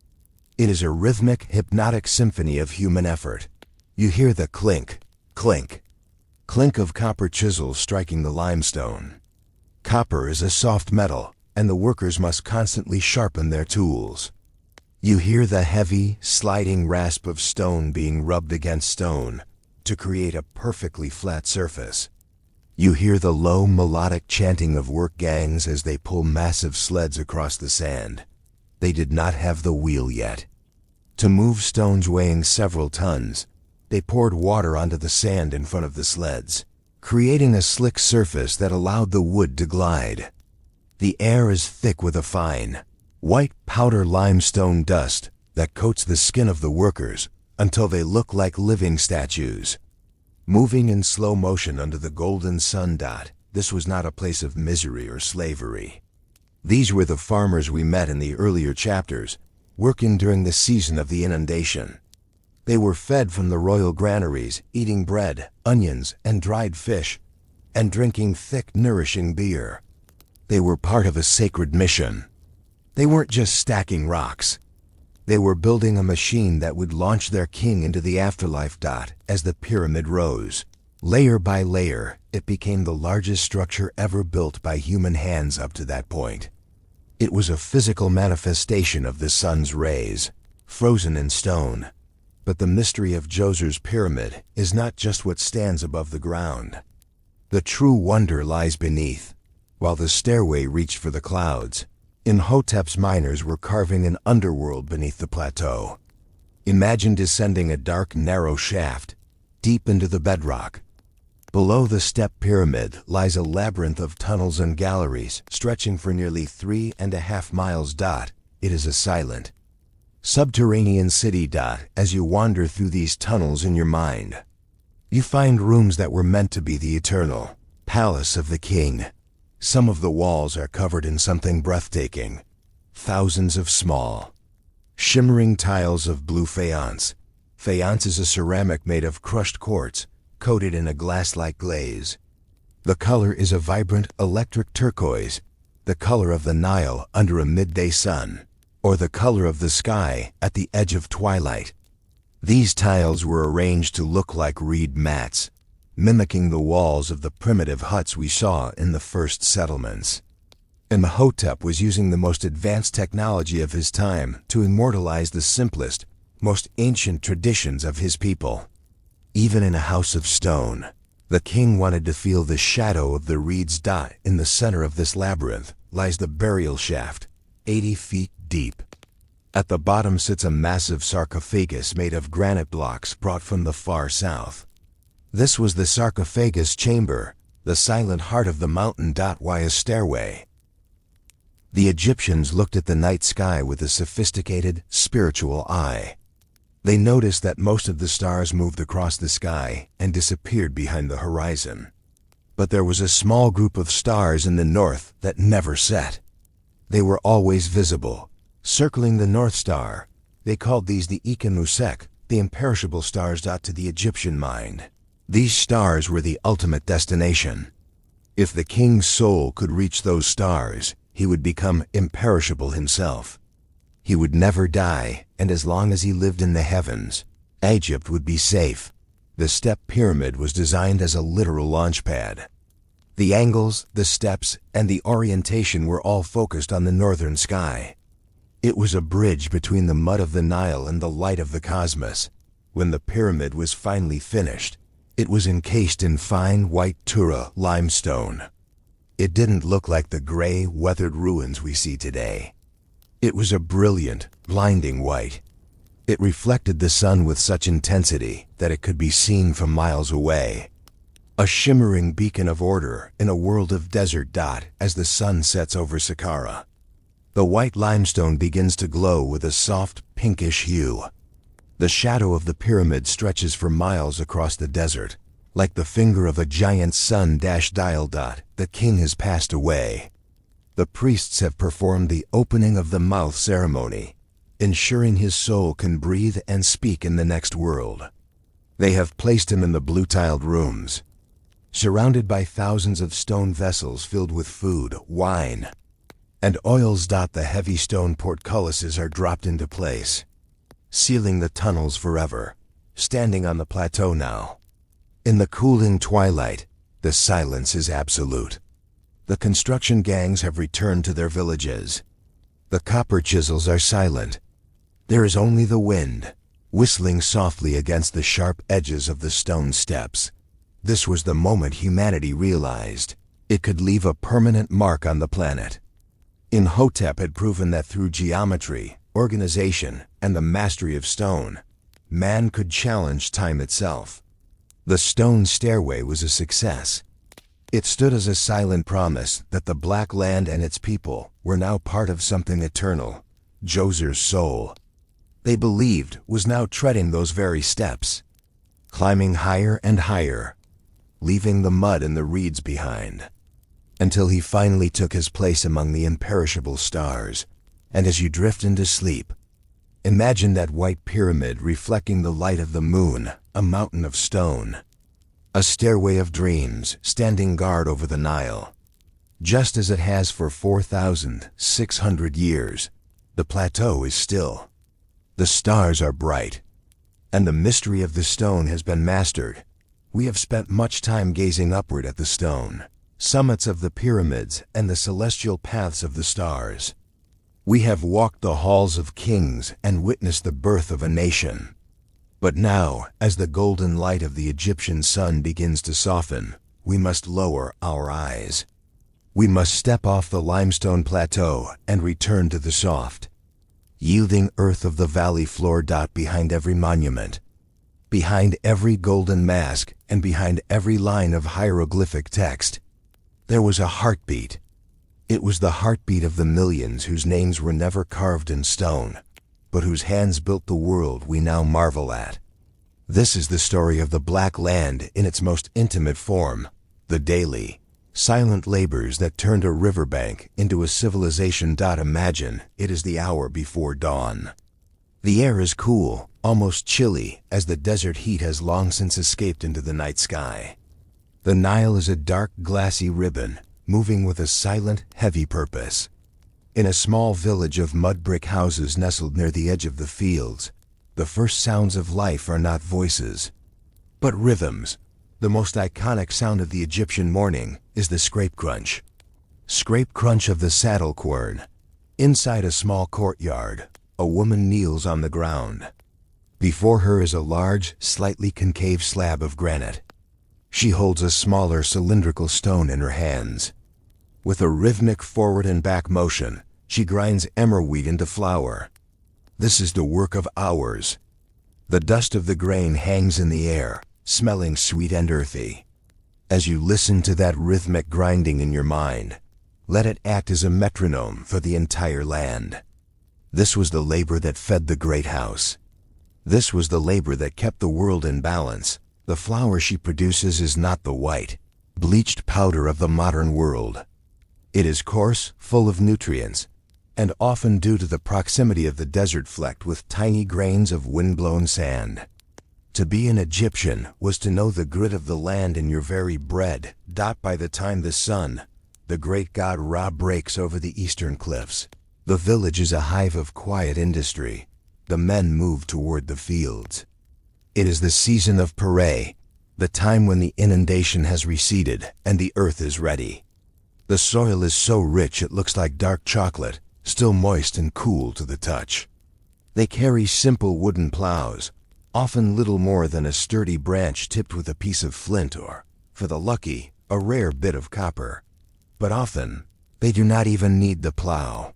It is a rhythmic, hypnotic symphony of human effort. You hear the clink, clink, clink of copper chisels striking the limestone. Copper is a soft metal, and the workers must constantly sharpen their tools. You hear the heavy, sliding rasp of stone being rubbed against stone to create a perfectly flat surface. You hear the low, melodic chanting of work gangs as they pull massive sleds across the sand. They did not have the wheel yet. To move stones weighing several tons, they poured water onto the sand in front of the sleds, creating a slick surface that allowed the wood to glide. The air is thick with a fine, white powder limestone dust that coats the skin of the workers until they look like living statues. Moving in slow motion under the golden sun. This was not a place of misery or slavery. These were the farmers we met in the earlier chapters, working during the season of the inundation. They were fed from the royal granaries, eating bread, onions, and dried fish, and drinking thick, nourishing beer. They were part of a sacred mission. They weren't just stacking rocks. They were building a machine that would launch their king into the afterlife. As the pyramid rose, layer by layer, it became the largest structure ever built by human hands up to that point. It was a physical manifestation of the sun's rays, frozen in stone. But the mystery of Djoser's pyramid is not just what stands above the ground. The true wonder lies beneath. While the stairway reached for the clouds, Imhotep's miners were carving an underworld beneath the plateau. Imagine descending a dark, narrow shaft, deep into the bedrock. Below the step pyramid lies a labyrinth of tunnels and galleries stretching for nearly 3.5 miles. It is a silent, subterranean city. As you wander through these tunnels in your mind, you find rooms that were meant to be the eternal palace of the king. Some of the walls are covered in something breathtaking. Thousands of small, shimmering tiles of blue faience. Faience is a ceramic made of crushed quartz, coated in a glass-like glaze. The color is a vibrant electric turquoise, the color of the Nile under a midday sun, or the color of the sky at the edge of twilight. These tiles were arranged to look like reed mats, mimicking the walls of the primitive huts we saw in the first settlements. Imhotep was using the most advanced technology of his time to immortalize the simplest, most ancient traditions of his people. Even in a house of stone, the king wanted to feel the shadow of the reeds. In the center of this labyrinth lies the burial shaft, 80 feet deep. At the bottom sits a massive sarcophagus made of granite blocks brought from the far south. This was the sarcophagus chamber, the silent heart of the mountain. Why a stairway? The Egyptians looked at the night sky with a sophisticated, spiritual eye. They noticed that most of the stars moved across the sky and disappeared behind the horizon. But there was a small group of stars in the north that never set. They were always visible, circling the North Star. They called these the Ikenusek, the imperishable stars. To the Egyptian mind, these stars were the ultimate destination. If the king's soul could reach those stars, he would become imperishable himself. He would never die, and as long as he lived in the heavens, Egypt would be safe. The step pyramid was designed as a literal launch pad. The angles, the steps, and the orientation were all focused on the northern sky. It was a bridge between the mud of the Nile and the light of the cosmos. When the pyramid was finally finished, it was encased in fine white Tura limestone. It didn't look like the gray, weathered ruins we see today. It was a brilliant, blinding white. It reflected the sun with such intensity that it could be seen from miles away. A shimmering beacon of order in a world of desert. As the sun sets over Saqqara, the white limestone begins to glow with a soft, pinkish hue. The shadow of the pyramid stretches for miles across the desert, like the finger of a giant sun-dial. The king has passed away. The priests have performed the opening of the mouth ceremony, ensuring his soul can breathe and speak in the next world. They have placed him in the blue-tiled rooms, surrounded by thousands of stone vessels filled with food, wine, and oils. The heavy stone portcullises are dropped into place, sealing the tunnels forever. Standing on the plateau now, in the cooling twilight, the silence is absolute. The construction gangs have returned to their villages. The copper chisels are silent. There is only the wind, whistling softly against the sharp edges of the stone steps. This was the moment humanity realized it could leave a permanent mark on the planet. Imhotep had proven that through geometry, organization, and the mastery of stone, man could challenge time itself. The stone stairway was a success. It stood as a silent promise that the Black Land and its people were now part of something eternal. Djozir's soul, they believed, was now treading those very steps, climbing higher and higher, leaving the mud and the reeds behind, until he finally took his place among the imperishable stars. And as you drift into sleep, imagine that white pyramid reflecting the light of the moon, a mountain of stone, a stairway of dreams standing guard over the Nile. Just as it has for 4,600 years, the plateau is still. The stars are bright, and the mystery of the stone has been mastered. We have spent much time gazing upward at the stone, summits of the pyramids, and the celestial paths of the stars. We have walked the halls of kings and witnessed the birth of a nation. But now, as the golden light of the Egyptian sun begins to soften, we must lower our eyes. We must step off the limestone plateau and return to the soft, yielding earth of the valley floor. Behind every monument, behind every golden mask, and behind every line of hieroglyphic text, there was a heartbeat. It was the heartbeat of the millions whose names were never carved in stone, but whose hands built the world we now marvel at. This is the story of the Black Land in its most intimate form, the daily, silent labors that turned a riverbank into a civilization. Imagine it is the hour before dawn. The air is cool, almost chilly, as the desert heat has long since escaped into the night sky. The Nile is a dark, glassy ribbon, moving with a silent, heavy purpose. In a small village of mud brick houses nestled near the edge of the fields, the first sounds of life are not voices, but rhythms. The most iconic sound of the Egyptian morning is the scrape crunch. Scrape crunch of the saddle quern. Inside a small courtyard, a woman kneels on the ground. Before her is a large, slightly concave slab of granite. She holds a smaller cylindrical stone in her hands. With a rhythmic forward and back motion, she grinds emmer wheat into flour. This is the work of hours. The dust of the grain hangs in the air, smelling sweet and earthy. As you listen to that rhythmic grinding in your mind, let it act as a metronome for the entire land. This was the labor that fed the great house. This was the labor that kept the world in balance. The flour she produces is not the white, bleached powder of the modern world. It is coarse, full of nutrients, and often due to the proximity of the desert flecked with tiny grains of wind-blown sand. To be an Egyptian was to know the grit of the land in your very bread. By the time the sun, the great god Ra, breaks over the eastern cliffs, the village is a hive of quiet industry. The men move toward the fields. It is the season of Pare, the time when the inundation has receded and the earth is ready. The soil is so rich it looks like dark chocolate, still moist and cool to the touch. They carry simple wooden plows, often little more than a sturdy branch tipped with a piece of flint or, for the lucky, a rare bit of copper. But often, they do not even need the plow.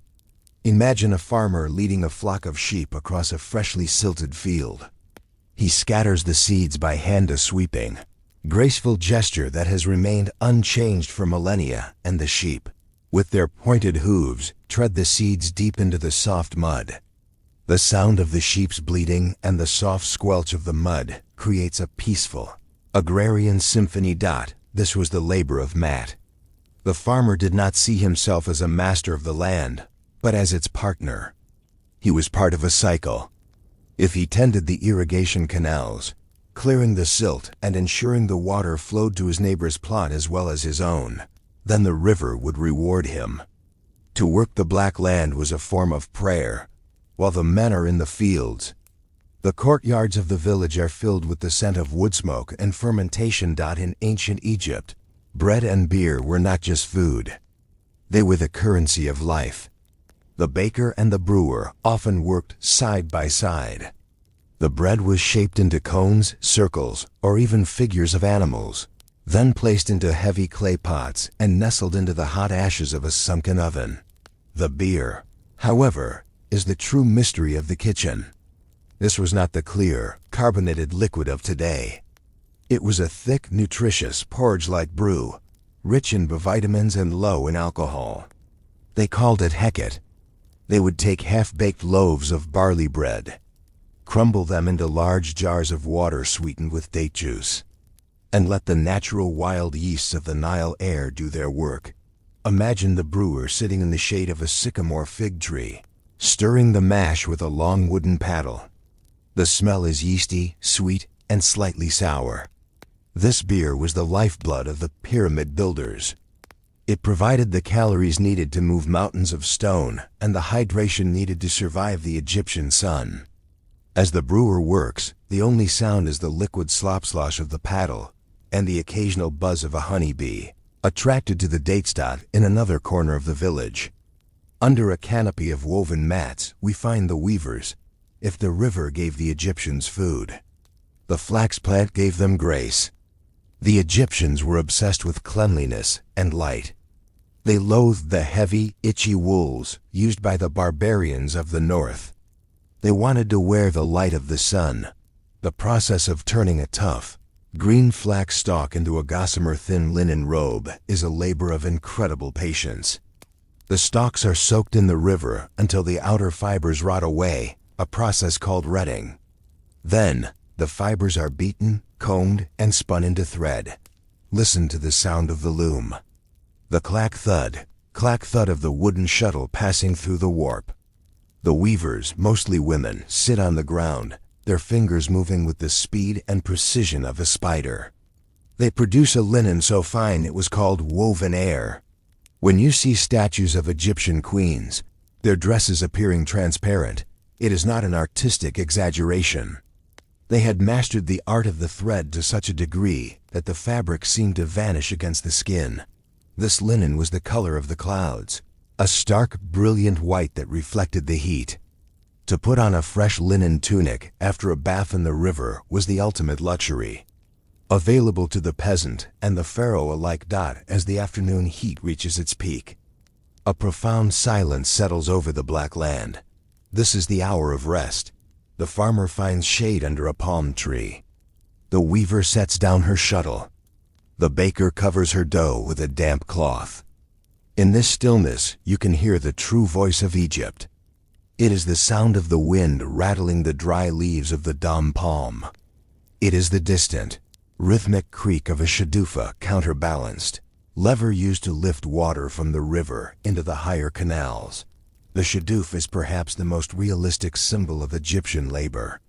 Imagine a farmer leading a flock of sheep across a freshly silted field. He scatters the seeds by hand, a sweeping, graceful gesture that has remained unchanged for millennia, and the sheep, with their pointed hooves, tread the seeds deep into the soft mud. The sound of the sheep's bleating and the soft squelch of the mud creates a peaceful, agrarian symphony. This was the labor of Matt. The farmer did not see himself as a master of the land, but as its partner. He was part of a cycle. If he tended the irrigation canals, clearing the silt and ensuring the water flowed to his neighbor's plot as well as his own, then the river would reward him. To work the black land was a form of prayer, while the men are in the fields. The courtyards of the village are filled with the scent of wood smoke and fermentation. In ancient Egypt, bread and beer were not just food. They were the currency of life. The baker and the brewer often worked side by side. The bread was shaped into cones, circles, or even figures of animals, then placed into heavy clay pots and nestled into the hot ashes of a sunken oven. The beer, however, is the true mystery of the kitchen. This was not the clear, carbonated liquid of today. It was a thick, nutritious, porridge-like brew, rich in vitamins and low in alcohol. They called it Heket. They would take half-baked loaves of barley bread, crumble them into large jars of water sweetened with date juice, and let the natural wild yeasts of the Nile air do their work. Imagine the brewer sitting in the shade of a sycamore fig tree, stirring the mash with a long wooden paddle. The smell is yeasty, sweet, and slightly sour. This beer was the lifeblood of the pyramid builders. It provided the calories needed to move mountains of stone and the hydration needed to survive the Egyptian sun. As the brewer works, the only sound is the liquid slop-slosh of the paddle and the occasional buzz of a honeybee, attracted to the date in another corner of the village. Under a canopy of woven mats, we find the weavers. If the river gave the Egyptians food, the flax plant gave them grace. The Egyptians were obsessed with cleanliness and light. They loathed the heavy, itchy wools used by the barbarians of the north. They wanted to wear the light of the sun. The process of turning a tough, green flax stalk into a gossamer thin linen robe is a labor of incredible patience. The stalks are soaked in the river until the outer fibers rot away, a process called retting. Then, the fibers are beaten, combed, and spun into thread. Listen to the sound of the loom. The clack thud of the wooden shuttle passing through the warp. The weavers, mostly women, sit on the ground, their fingers moving with the speed and precision of a spider. They produce a linen so fine it was called woven air. When you see statues of Egyptian queens, their dresses appearing transparent, it is not an artistic exaggeration. They had mastered the art of the thread to such a degree that the fabric seemed to vanish against the skin. This linen was the color of the clouds, a stark, brilliant white that reflected the heat. To put on a fresh linen tunic after a bath in the river was the ultimate luxury, available to the peasant and the pharaoh alike. As the afternoon heat reaches its peak, a profound silence settles over the black land. This is the hour of rest. The farmer finds shade under a palm tree. The weaver sets down her shuttle. The baker covers her dough with a damp cloth. In this stillness, you can hear the true voice of Egypt. It is the sound of the wind rattling the dry leaves of the dam palm. It is the distant, rhythmic creak of a shadoofa counterbalanced, lever used to lift water from the river into the higher canals. The shadoof is perhaps the most realistic symbol of Egyptian labor.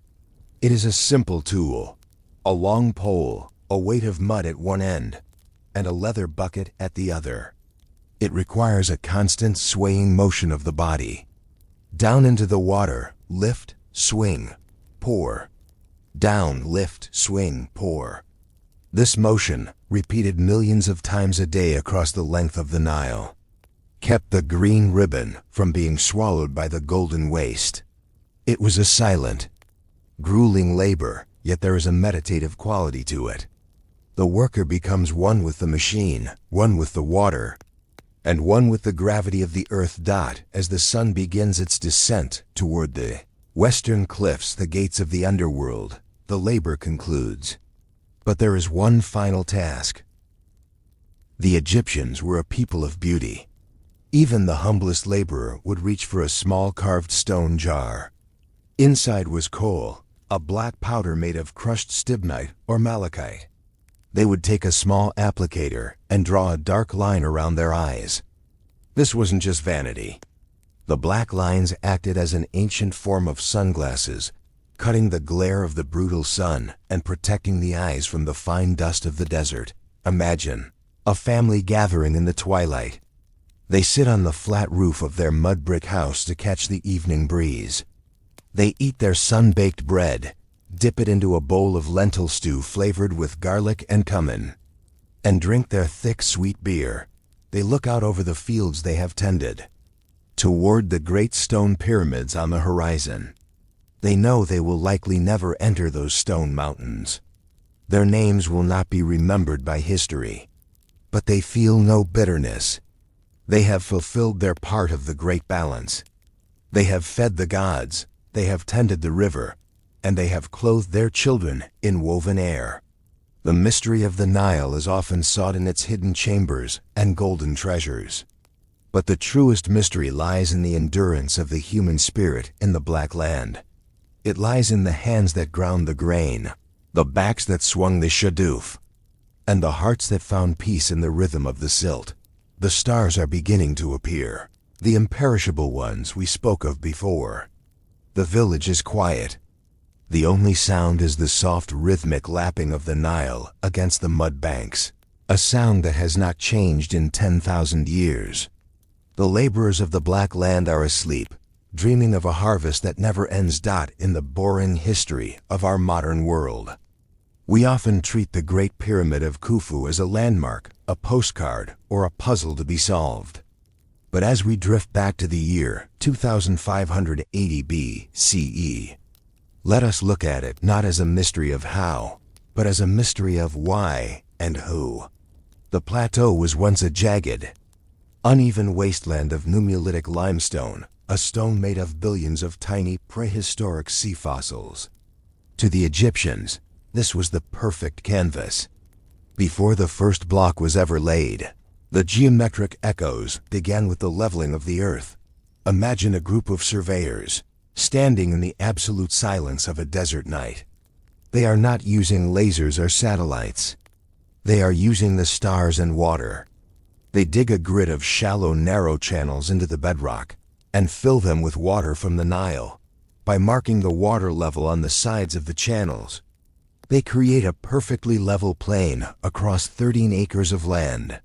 It is a simple tool, a long pole, a weight of mud at one end, and a leather bucket at the other. It requires a constant swaying motion of the body. Down into the water, lift, swing, pour. Down, lift, swing, pour. This motion, repeated millions of times a day across the length of the Nile, kept the green ribbon from being swallowed by the golden waste. It was a silent, grueling labor, yet there is a meditative quality to it. The worker becomes one with the machine, one with the water, and one with the gravity of the earth. As the sun begins its descent toward the western cliffs, the gates of the underworld, the labor concludes. But there is one final task. The Egyptians were a people of beauty. Even the humblest laborer would reach for a small carved stone jar. Inside was coal, a black powder made of crushed stibnite or malachite. They would take a small applicator and draw a dark line around their eyes. This wasn't just vanity. The black lines acted as an ancient form of sunglasses, cutting the glare of the brutal sun and protecting the eyes from the fine dust of the desert. Imagine a family gathering in the twilight. They sit on the flat roof of their mud brick house to catch the evening breeze. They eat their sun-baked bread, dip it into a bowl of lentil stew flavored with garlic and cumin, and drink their thick, sweet beer. They look out over the fields they have tended, toward the great stone pyramids on the horizon. They know they will likely never enter those stone mountains. Their names will not be remembered by history, but they feel no bitterness. They have fulfilled their part of the great balance. They have fed the gods, they have tended the river, and they have clothed their children in woven air. The mystery of the Nile is often sought in its hidden chambers and golden treasures. But the truest mystery lies in the endurance of the human spirit in the Black Land. It lies in the hands that ground the grain, the backs that swung the shadoof, and the hearts that found peace in the rhythm of the silt. The stars are beginning to appear, the imperishable ones we spoke of before. The village is quiet. The only sound is the soft rhythmic lapping of the Nile against the mud banks, a sound that has not changed in 10,000 years. The laborers of the Black Land are asleep, dreaming of a harvest that never ends. In the boring history of our modern world, we often treat the Great Pyramid of Khufu as a landmark, a postcard, or a puzzle to be solved. But as we drift back to the year 2580 BCE, let us look at it not as a mystery of how, but as a mystery of why and who. The plateau was once a jagged, uneven wasteland of Nummulitic limestone, a stone made of billions of tiny prehistoric sea fossils. To the Egyptians, this was the perfect canvas. Before the first block was ever laid, the geometric echoes began with the leveling of the earth. Imagine a group of surveyors, standing in the absolute silence of a desert night. They are not using lasers or satellites. They are using the stars and water. They dig a grid of shallow, narrow channels into the bedrock and fill them with water from the Nile. By marking the water level on the sides of the channels, they create a perfectly level plain across 13 acres of land.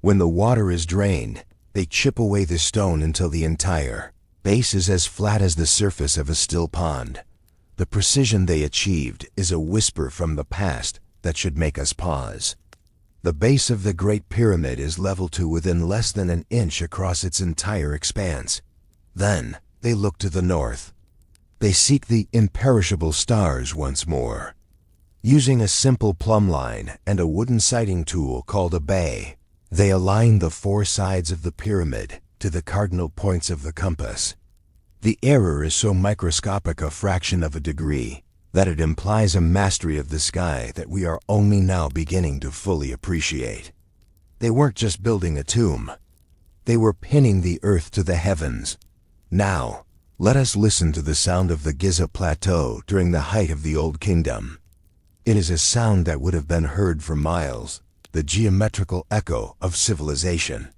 When the water is drained, they chip away the stone until the entire base is as flat as the surface of a still pond. The precision they achieved is a whisper from the past that should make us pause. The base of the Great Pyramid is level to within less than an inch across its entire expanse. Then, they look to the north. They seek the imperishable stars once more. Using a simple plumb line and a wooden sighting tool called a bay, they align the four sides of the pyramid to the cardinal points of the compass. The error is so microscopic, a fraction of a degree, that it implies a mastery of the sky that we are only now beginning to fully appreciate. They weren't just building a tomb. They were pinning the earth to the heavens. Now, let us listen to the sound of the Giza Plateau during the height of the Old Kingdom. It is a sound that would have been heard for miles, the geometrical echo of civilization.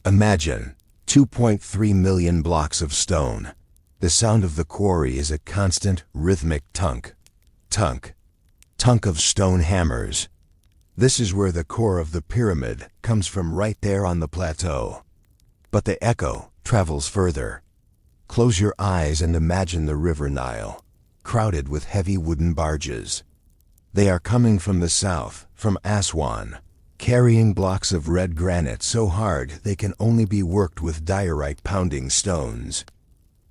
Imagine 2.3 million blocks of stone. The sound of the quarry is a constant, rhythmic tunk, tunk, tunk of stone hammers. This is where the core of the pyramid comes from, right there on the plateau. But the echo travels further. Close your eyes and imagine the river Nile, crowded with heavy wooden barges. They are coming from the south, from Aswan, carrying blocks of red granite so hard they can only be worked with diorite-pounding stones.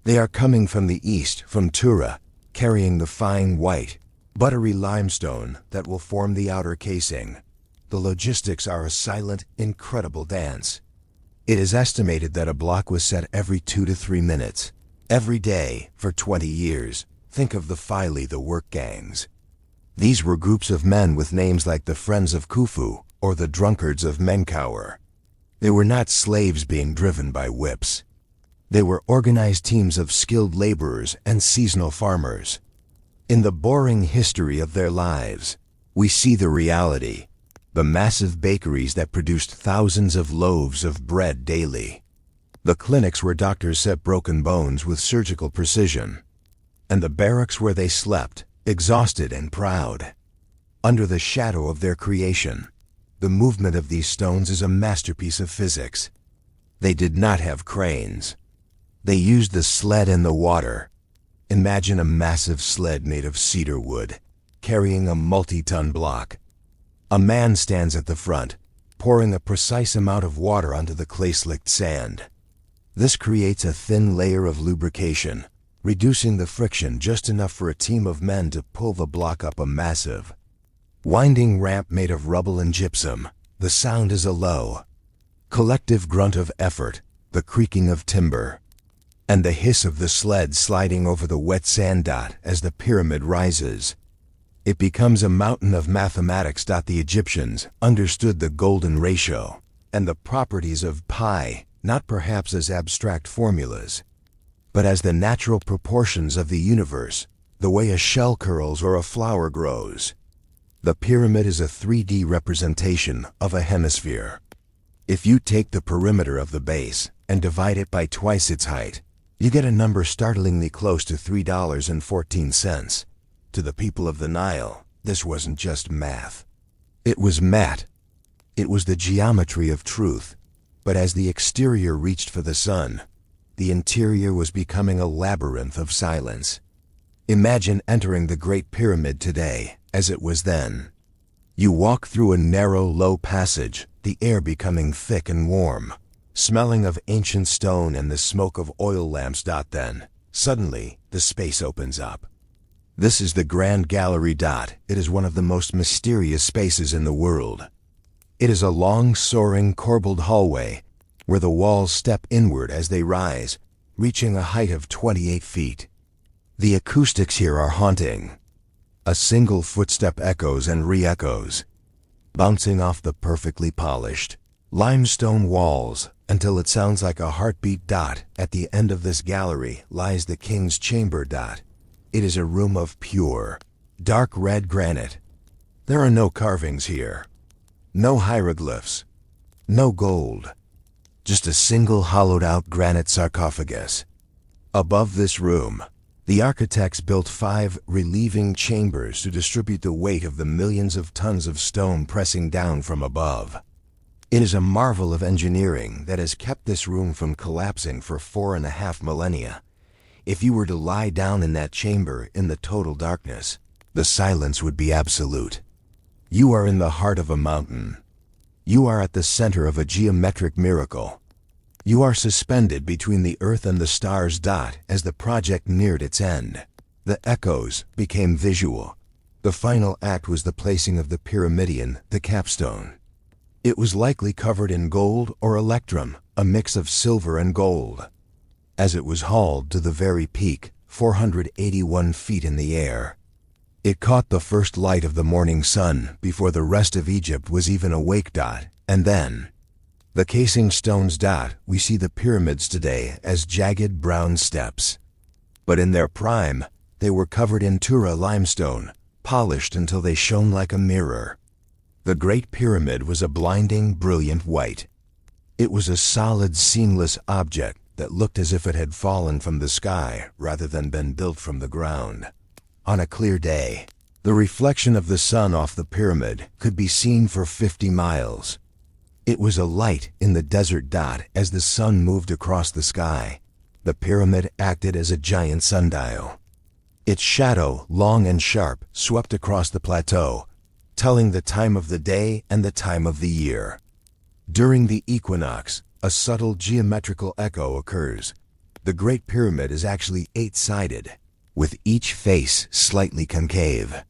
They are coming from the east, from Tura, carrying the fine white, buttery limestone that will form the outer casing. The logistics are a silent, incredible dance. It is estimated that a block was set every 2 to 3 minutes, every day, for 20 years. Think of the Fili, the work gangs. These were groups of men with names like the Friends of Khufu or the Drunkards of Menkaure. They were not slaves being driven by whips. They were organized teams of skilled laborers and seasonal farmers. In the boring history of their lives, we see the reality. The massive bakeries that produced thousands of loaves of bread daily. The clinics where doctors set broken bones with surgical precision. And the barracks where they slept, exhausted and proud. Under the shadow of their creation, the movement of these stones is a masterpiece of physics. They did not have cranes. They used the sled and the water. Imagine a massive sled made of cedar wood, carrying a multi-ton block. A man stands at the front, pouring a precise amount of water onto the clay-slicked sand. This creates a thin layer of lubrication, reducing the friction just enough for a team of men to pull the block up a massive, winding ramp made of rubble and gypsum. The sound is a low, collective grunt of effort, the creaking of timber, and the hiss of the sled sliding over the wet sand as the pyramid rises. It becomes a mountain of mathematics. The Egyptians understood the golden ratio and the properties of pi, not perhaps as abstract formulas, but as the natural proportions of the universe, the way a shell curls or a flower grows. The pyramid is a 3D representation of a hemisphere. If you take the perimeter of the base and divide it by twice its height, you get a number startlingly close to $3.14. To the people of the Nile, this wasn't just math. It was mat. It was the geometry of truth. But as the exterior reached for the sun, the interior was becoming a labyrinth of silence. Imagine entering the Great Pyramid today, as it was then. You walk through a narrow, low passage, the air becoming thick and warm, smelling of ancient stone and the smoke of oil lamps. Then, suddenly, the space opens up. This is the Grand Gallery. It is one of the most mysterious spaces in the world. It is a long, soaring, corbelled hallway where the walls step inward as they rise, reaching a height of 28 feet. The acoustics here are haunting. A single footstep echoes and re-echoes, bouncing off the perfectly polished limestone walls until it sounds like a heartbeat. At the end of this gallery lies the king's chamber. It is a room of pure, dark red granite. There are no carvings here, no hieroglyphs, no gold, just a single hollowed-out granite sarcophagus. Above this room, the architects built 5 relieving chambers to distribute the weight of the millions of tons of stone pressing down from above. It is a marvel of engineering that has kept this room from collapsing for 4.5 millennia. If you were to lie down in that chamber in the total darkness, the silence would be absolute. You are in the heart of a mountain. You are at the center of a geometric miracle. You are suspended between the earth and the stars. As the project neared its end, the echoes became visual. The final act was the placing of the pyramidion, the capstone. It was likely covered in gold or electrum, a mix of silver and gold. As it was hauled to the very peak, 481 feet in the air, it caught the first light of the morning sun before the rest of Egypt was even awake. And then, the casing stones. We see the pyramids today as jagged brown steps. But in their prime, they were covered in Tura limestone, polished until they shone like a mirror. The Great Pyramid was a blinding, brilliant white. It was a solid, seamless object that looked as if it had fallen from the sky rather than been built from the ground. On a clear day, The reflection of the sun off the pyramid could be seen for 50 miles. It was a light in the desert dot as the sun moved across the sky. The pyramid acted as a giant sundial. Its shadow, long and sharp, swept across the plateau, telling the time of the day and the time of the year. During the equinox, a subtle geometrical echo occurs. The Great Pyramid is actually 8-sided, with each face slightly concave.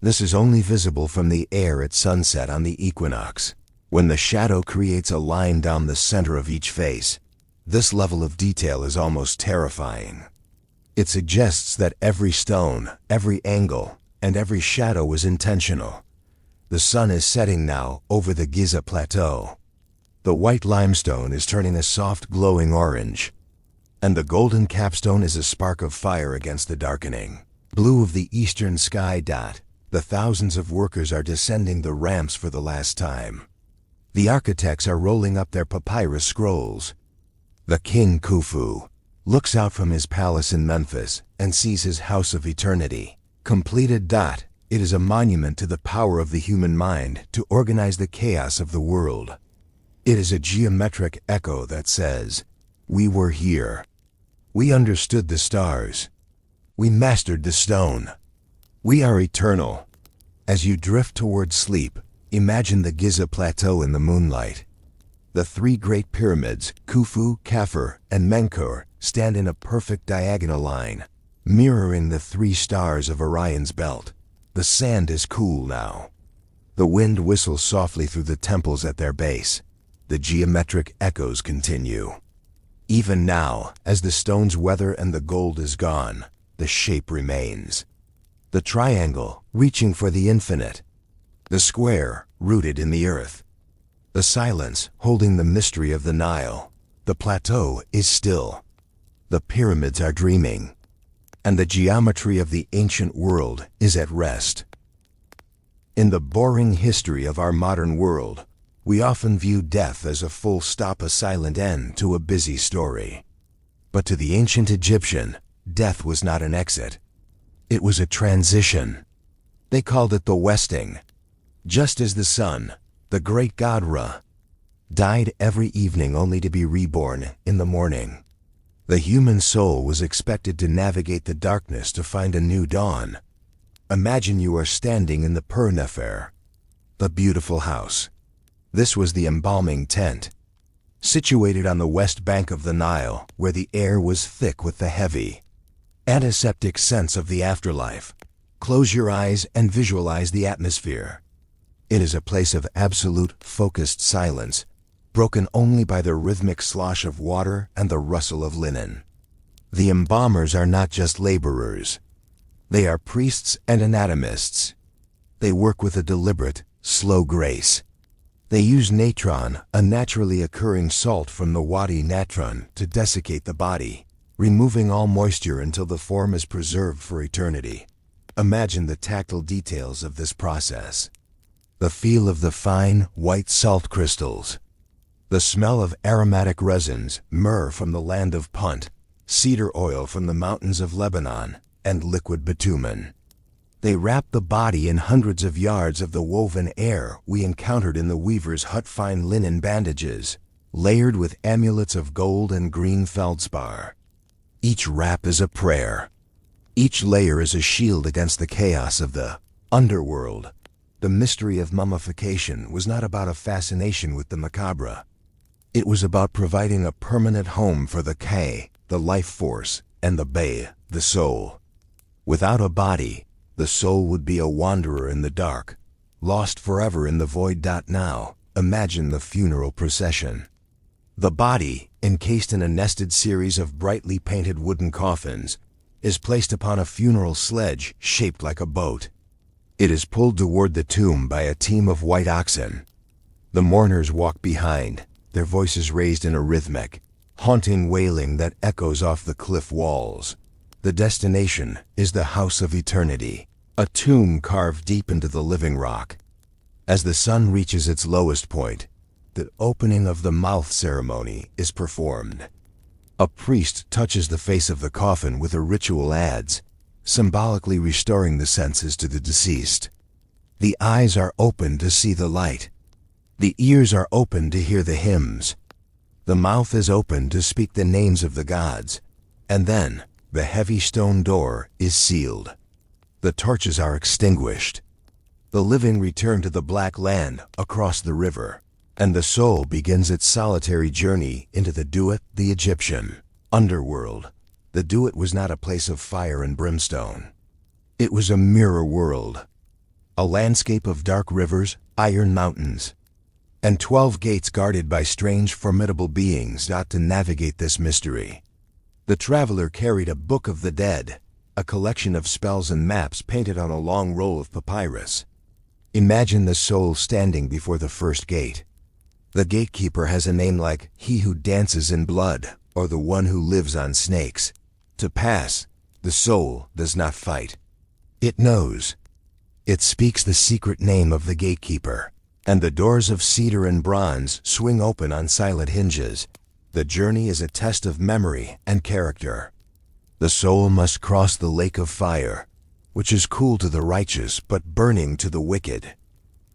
This is only visible from the air at sunset on the equinox, when the shadow creates a line down the center of each face. This level of detail is almost terrifying. It suggests that every stone, every angle, and every shadow was intentional. The sun is setting now over the Giza Plateau. The white limestone is turning a soft glowing orange, and the golden capstone is a spark of fire against the darkening blue of the eastern sky dot. The thousands of workers are descending the ramps for the last time. The architects are rolling up their papyrus scrolls. The king Khufu looks out from his palace in Memphis and sees his house of eternity completed. It is a monument to the power of the human mind to organize the chaos of the world. It is a geometric echo that says, "We were here. We understood the stars. We mastered the stone. We are eternal." As you drift toward sleep, imagine the Giza Plateau in the moonlight. The three great pyramids, Khufu, Khafre, and Menkaure, stand in a perfect diagonal line, mirroring the three stars of Orion's belt. The sand is cool now. The wind whistles softly through the temples at their base. The geometric echoes continue. Even now, as the stones weather and the gold is gone, the shape remains. The triangle, reaching for the infinite. The square, rooted in the earth. The silence, holding the mystery of the Nile. The plateau is still. The pyramids are dreaming. And the geometry of the ancient world is at rest. In the boring history of our modern world, we often view death as a full stop, a silent end to a busy story. But to the ancient Egyptian, death was not an exit. It was a transition. They called it the westing. Just as the sun, the great god Ra, died every evening only to be reborn in the morning, the human soul was expected to navigate the darkness to find a new dawn. Imagine you are standing in the Pur-Nefer, the beautiful house. This was the embalming tent, situated on the west bank of the Nile, where the air was thick with the heavy, antiseptic sense of the afterlife. Close your eyes and visualize the atmosphere. It is a place of absolute, focused silence, broken only by the rhythmic slosh of water and the rustle of linen. The embalmers are not just laborers. They are priests and anatomists. They work with a deliberate, slow grace. They use natron, a naturally occurring salt from the Wadi Natron, to desiccate the body, removing all moisture until the form is preserved for eternity. Imagine the tactile details of this process. The feel of the fine, white salt crystals. The smell of aromatic resins, myrrh from the land of Punt, cedar oil from the mountains of Lebanon, and liquid bitumen. They wrap the body in hundreds of yards of the woven air we encountered in the weaver's hut, fine linen bandages, layered with amulets of gold and green feldspar. Each wrap is a prayer. Each layer is a shield against the chaos of the underworld. The mystery of mummification was not about a fascination with the macabre. It was about providing a permanent home for the Ka, the life force, and the Be, the soul. Without a body, the soul would be a wanderer in the dark, lost forever in the void. Now, imagine the funeral procession. The body, encased in a nested series of brightly painted wooden coffins, is placed upon a funeral sledge shaped like a boat. It is pulled toward the tomb by a team of white oxen. The mourners walk behind, their voices raised in a rhythmic, haunting wailing that echoes off the cliff walls. The destination is the house of eternity, a tomb carved deep into the living rock. As the sun reaches its lowest point, the opening of the mouth ceremony is performed. A priest touches the face of the coffin with a ritual adze, symbolically restoring the senses to the deceased. The eyes are open to see the light. The ears are open to hear the hymns. The mouth is open to speak the names of the gods. And then, the heavy stone door is sealed. The torches are extinguished. The living return to the black land across the river, and the soul begins its solitary journey into the Duat, the Egyptian underworld. The Duat was not a place of fire and brimstone. It was a mirror world, a landscape of dark rivers, iron mountains, and 12 gates guarded by strange, formidable beings to navigate this mystery. The traveler carried a book of the dead, a collection of spells and maps painted on a long roll of papyrus. Imagine the soul standing before the first gate. The gatekeeper has a name like "He who dances in blood" or "The one who lives on snakes." To pass, the soul does not fight. It knows. It speaks the secret name of the gatekeeper, and the doors of cedar and bronze swing open on silent hinges. The journey is a test of memory and character. The soul must cross the lake of fire, which is cool to the righteous but burning to the wicked.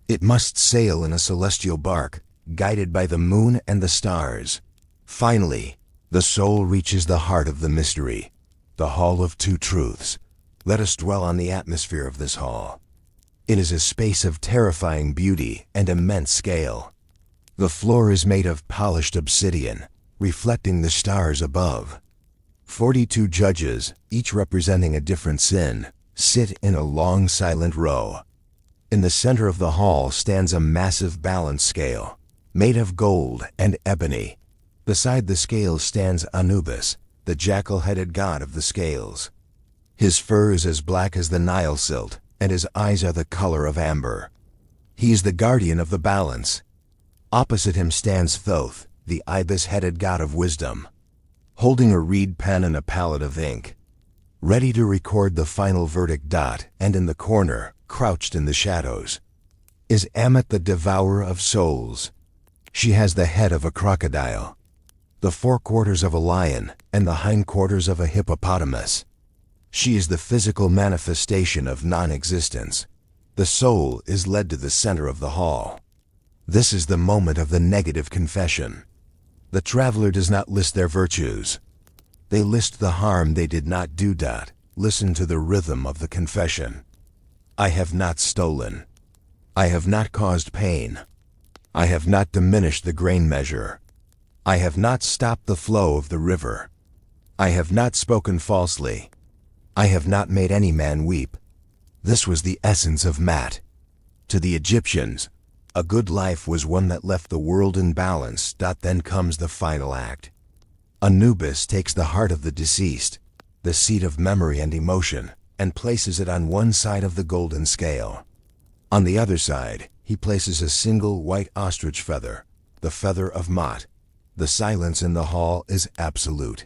It must sail in a celestial bark, guided by the moon and the stars. Finally, the soul reaches the heart of the mystery, the Hall of Two Truths. Let us dwell on the atmosphere of this hall. It is a space of terrifying beauty and immense scale. The floor is made of polished obsidian, reflecting the stars above. 42 judges, each representing a different sin, sit in a long silent row. In the center of the hall stands a massive balance scale, made of gold and ebony. Beside the scales stands Anubis, the jackal-headed god of the scales. His fur is as black as the Nile silt, and his eyes are the color of amber. He is the guardian of the balance. Opposite him stands Thoth, the ibis-headed god of wisdom, holding a reed pen and a palette of ink, ready to record the final verdict. And in the corner, crouched in the shadows, is Ammit, the devourer of souls. She has the head of a crocodile, the forequarters of a lion, and the hindquarters of a hippopotamus. She is the physical manifestation of non-existence. The soul is led to the center of the hall. This is the moment of the negative confession. The traveler does not list their virtues. They list the harm they did not do. Listen to the rhythm of the confession. I have not stolen. I have not caused pain. I have not diminished the grain measure. I have not stopped the flow of the river. I have not spoken falsely. I have not made any man weep. This was the essence of Mat. To the Egyptians, a good life was one that left the world in balance. Then comes the final act. Anubis takes the heart of the deceased, the seat of memory and emotion, and places it on one side of the golden scale. On the other side, he places a single white ostrich feather, the feather of Mat. The silence in the hall is absolute.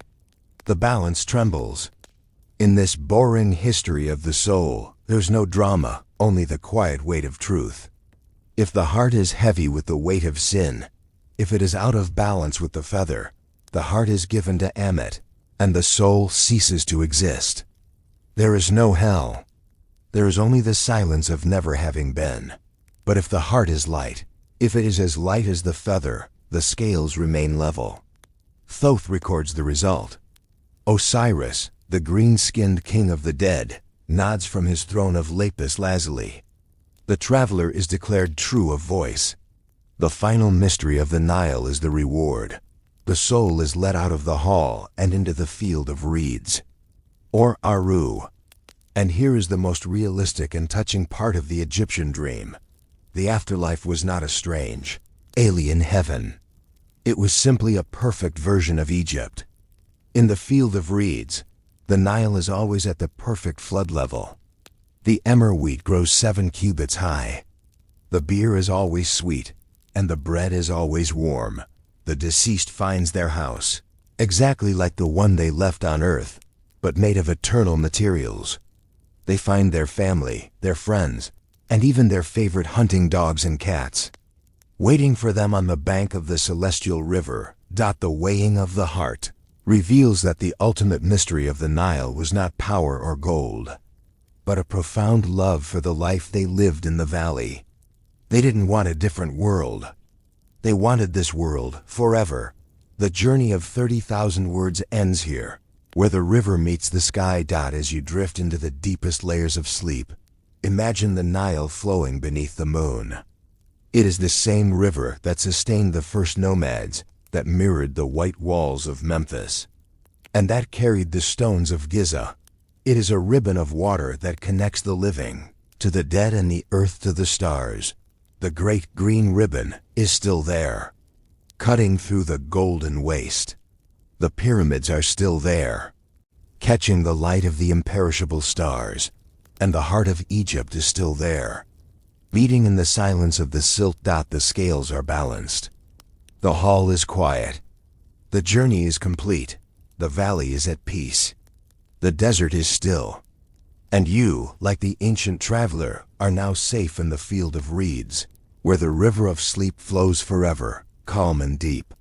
The balance trembles. In this boring history of the soul, there's no drama, only the quiet weight of truth. If the heart is heavy with the weight of sin, if it is out of balance with the feather, the heart is given to Ammit, and the soul ceases to exist. There is no hell. There is only the silence of never having been. But if the heart is light, if it is as light as the feather, the scales remain level. Thoth records the result. Osiris, the green-skinned king of the dead, nods from his throne of lapis lazuli. The traveler is declared true of voice. The final mystery of the Nile is the reward. The soul is led out of the hall and into the field of reeds, or Aru. And here is the most realistic and touching part of the Egyptian dream. The afterlife was not a strange, alien heaven. It was simply a perfect version of Egypt. In the field of reeds, the Nile is always at the perfect flood level. The emmer wheat grows 7 cubits high. The beer is always sweet, and the bread is always warm. The deceased finds their house, exactly like the one they left on earth, but made of eternal materials. They find their family, their friends, and even their favorite hunting dogs and cats, waiting for them on the bank of the celestial river. The weighing of the heart. reveals that the ultimate mystery of the Nile was not power or gold, but a profound love for the life they lived in the valley. They didn't want a different world. They wanted this world forever. The journey of 30,000 words ends here, where the river meets the sky. As you drift into the deepest layers of sleep, imagine the Nile flowing beneath the moon. It is the same river that sustained the first nomads, that mirrored the white walls of Memphis, and that carried the stones of Giza. It is a ribbon of water that connects the living to the dead and the earth to the stars. The great green ribbon is still there, cutting through the golden waste. The pyramids are still there, catching the light of the imperishable stars, and the heart of Egypt is still there, beating in the silence of the silt. The scales are balanced. The hall is quiet. The journey is complete. The valley is at peace. The desert is still. And you, like the ancient traveler, are now safe in the field of reeds, where the river of sleep flows forever, calm and deep.